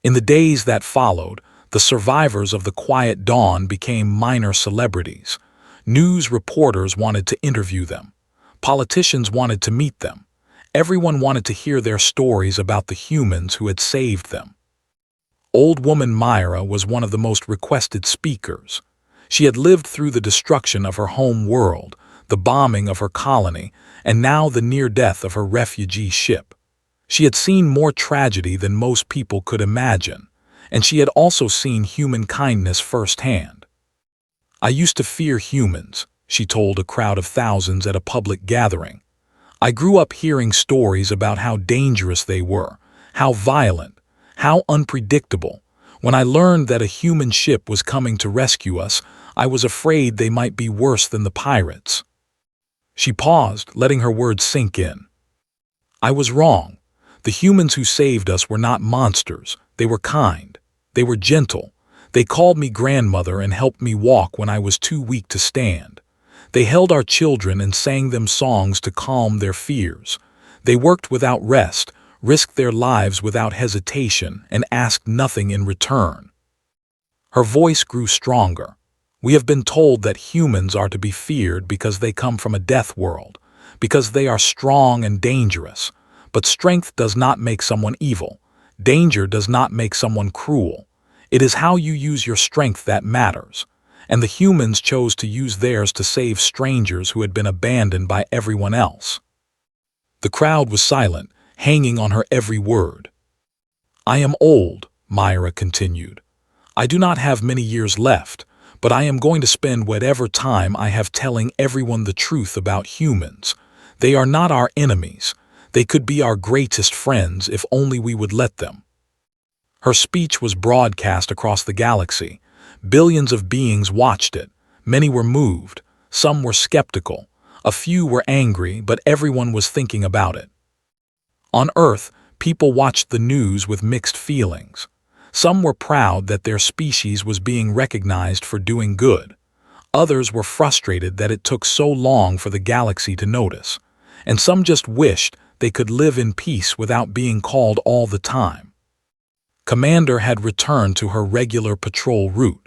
In the days that followed, the survivors of the Quiet Dawn became minor celebrities. News reporters wanted to interview them. Politicians wanted to meet them. Everyone wanted to hear their stories about the humans who had saved them. Old woman Myra was one of the most requested speakers. She had lived through the destruction of her home world, the bombing of her colony, and now the near death of her refugee ship. She had seen more tragedy than most people could imagine, and she had also seen human kindness firsthand. I used to fear humans, she told a crowd of thousands at a public gathering. I grew up hearing stories about how dangerous they were, how violent, how unpredictable. When I learned that a human ship was coming to rescue us, I was afraid they might be worse than the pirates. She paused, letting her words sink in. I was wrong. The humans who saved us were not monsters. They were kind. They were gentle. They called me grandmother and helped me walk when I was too weak to stand. They held our children and sang them songs to calm their fears. They worked without rest, risked their lives without hesitation, and asked nothing in return. Her voice grew stronger. We have been told that humans are to be feared because they come from a death world, because they are strong and dangerous. But strength does not make someone evil. Danger does not make someone cruel. It is how you use your strength that matters. and the humans chose to use theirs to save strangers who had been abandoned by everyone else. The crowd was silent, hanging on her every word. "I am old," Myra continued. "I do not have many years left, but I am going to spend whatever time I have telling everyone the truth about humans. They are not our enemies. They could be our greatest friends if only we would let them." Her speech was broadcast across the galaxy. Billions of beings watched it. Many were moved. Some were skeptical. A few were angry, but everyone was thinking about it. On Earth, people watched the news with mixed feelings. Some were proud that their species was being recognized for doing good. Others were frustrated that it took so long for the galaxy to notice. And some just wished they could live in peace without being called all the time. Commander had returned to her regular patrol route.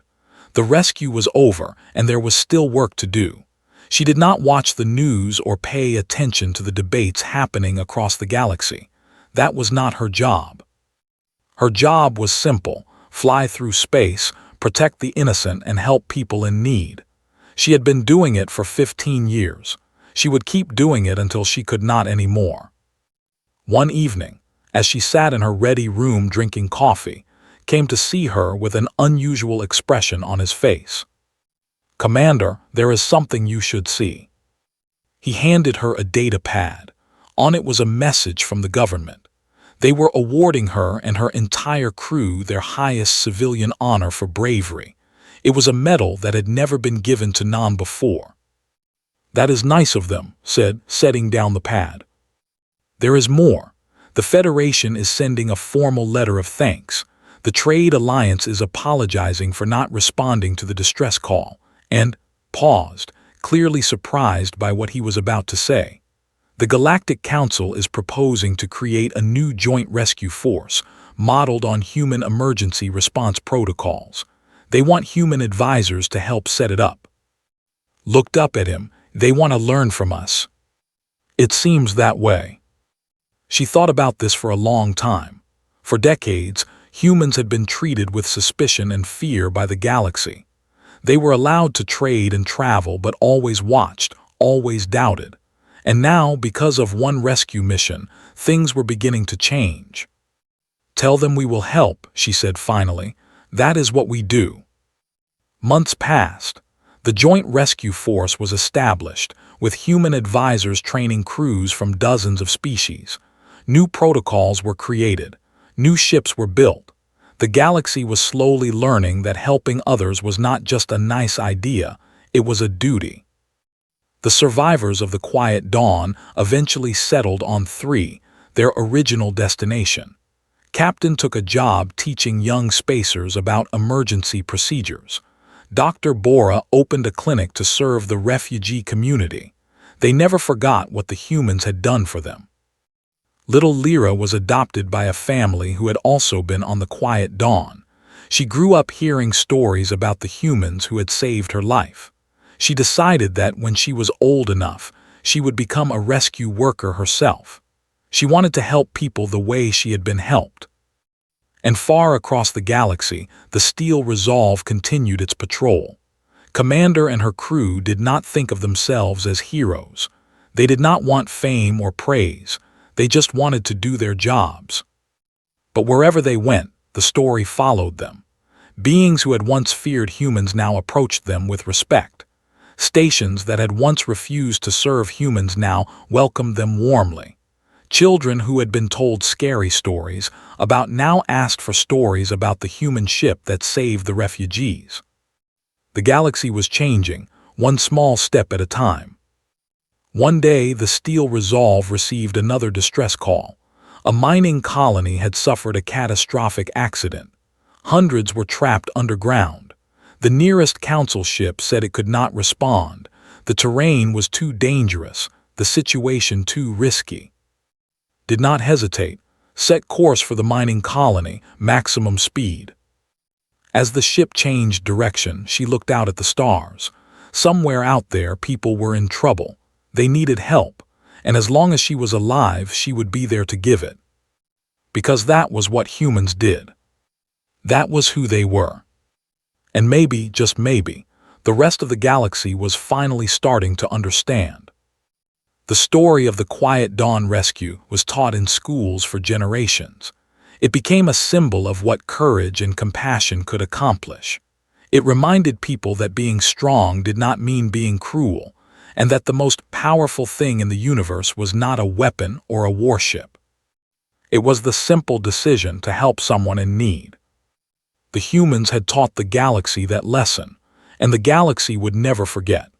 The rescue was over, and there was still work to do. She did not watch the news or pay attention to the debates happening across the galaxy. That was not her job. Her job was simple: fly through space, protect the innocent, and help people in need. She had been doing it for 15 years. She would keep doing it until she could not anymore. One evening, as she sat in her ready room drinking coffee, came to see her with an unusual expression on his face. "Commander, there is something you should see." He handed her a data pad. On it was a message from the government. They were awarding her and her entire crew their highest civilian honor for bravery. It was a medal that had never been given to none before. "That is nice of them," said, setting down the pad. "There is more. The Federation is sending a formal letter of thanks. The Trade Alliance is apologizing for not responding to the distress call," and paused, clearly surprised by what he was about to say. "The Galactic Council is proposing to create a new joint rescue force, modeled on human emergency response protocols. They want human advisors to help set it up." Looked up at him. "They want to learn from us." "It seems that way." She thought about this for a long time. For decades, humans had been treated with suspicion and fear by the galaxy. They were allowed to trade and travel, but always watched, always doubted. And now, because of one rescue mission, things were beginning to change. "Tell them we will help," she said finally. "That is what we do." Months passed. The Joint Rescue Force was established, with human advisors training crews from dozens of species. New protocols were created. New ships were built. The galaxy was slowly learning that helping others was not just a nice idea, it was a duty. The survivors of the Quiet Dawn eventually settled on 3, their original destination. Captain took a job teaching young spacers about emergency procedures. Dr. Bora opened a clinic to serve the refugee community. They never forgot what the humans had done for them. Little Lyra was adopted by a family who had also been on the Quiet Dawn. She grew up hearing stories about the humans who had saved her life. She decided that when she was old enough, she would become a rescue worker herself. She wanted to help people the way she had been helped. And far across the galaxy, the Steel Resolve continued its patrol. Commander and her crew did not think of themselves as heroes. They did not want fame or praise. They just wanted to do their jobs. But wherever they went, the story followed them. Beings who had once feared humans now approached them with respect. Stations that had once refused to serve humans now welcomed them warmly. Children who had been told scary stories about now asked for stories about the human ship that saved the refugees. The galaxy was changing, one small step at a time. One day, the Steel Resolve received another distress call. A mining colony had suffered a catastrophic accident. Hundreds were trapped underground. The nearest council ship said it could not respond. The terrain was too dangerous, the situation too risky. Did not hesitate. Set course for the mining colony, maximum speed. As the ship changed direction, she looked out at the stars. Somewhere out there, people were in trouble. They needed help, and as long as she was alive, she would be there to give it. Because that was what humans did. That was who they were. And maybe, just maybe, The rest of the galaxy was finally starting to understand. The story of the Quiet Dawn rescue was taught in schools for generations. It became a symbol of what courage and compassion could accomplish. It reminded people that being strong did not mean being cruel, and that the most powerful thing in the universe was not a weapon or a warship. It was the simple decision to help someone in need. The humans had taught the galaxy that lesson, and the galaxy would never forget.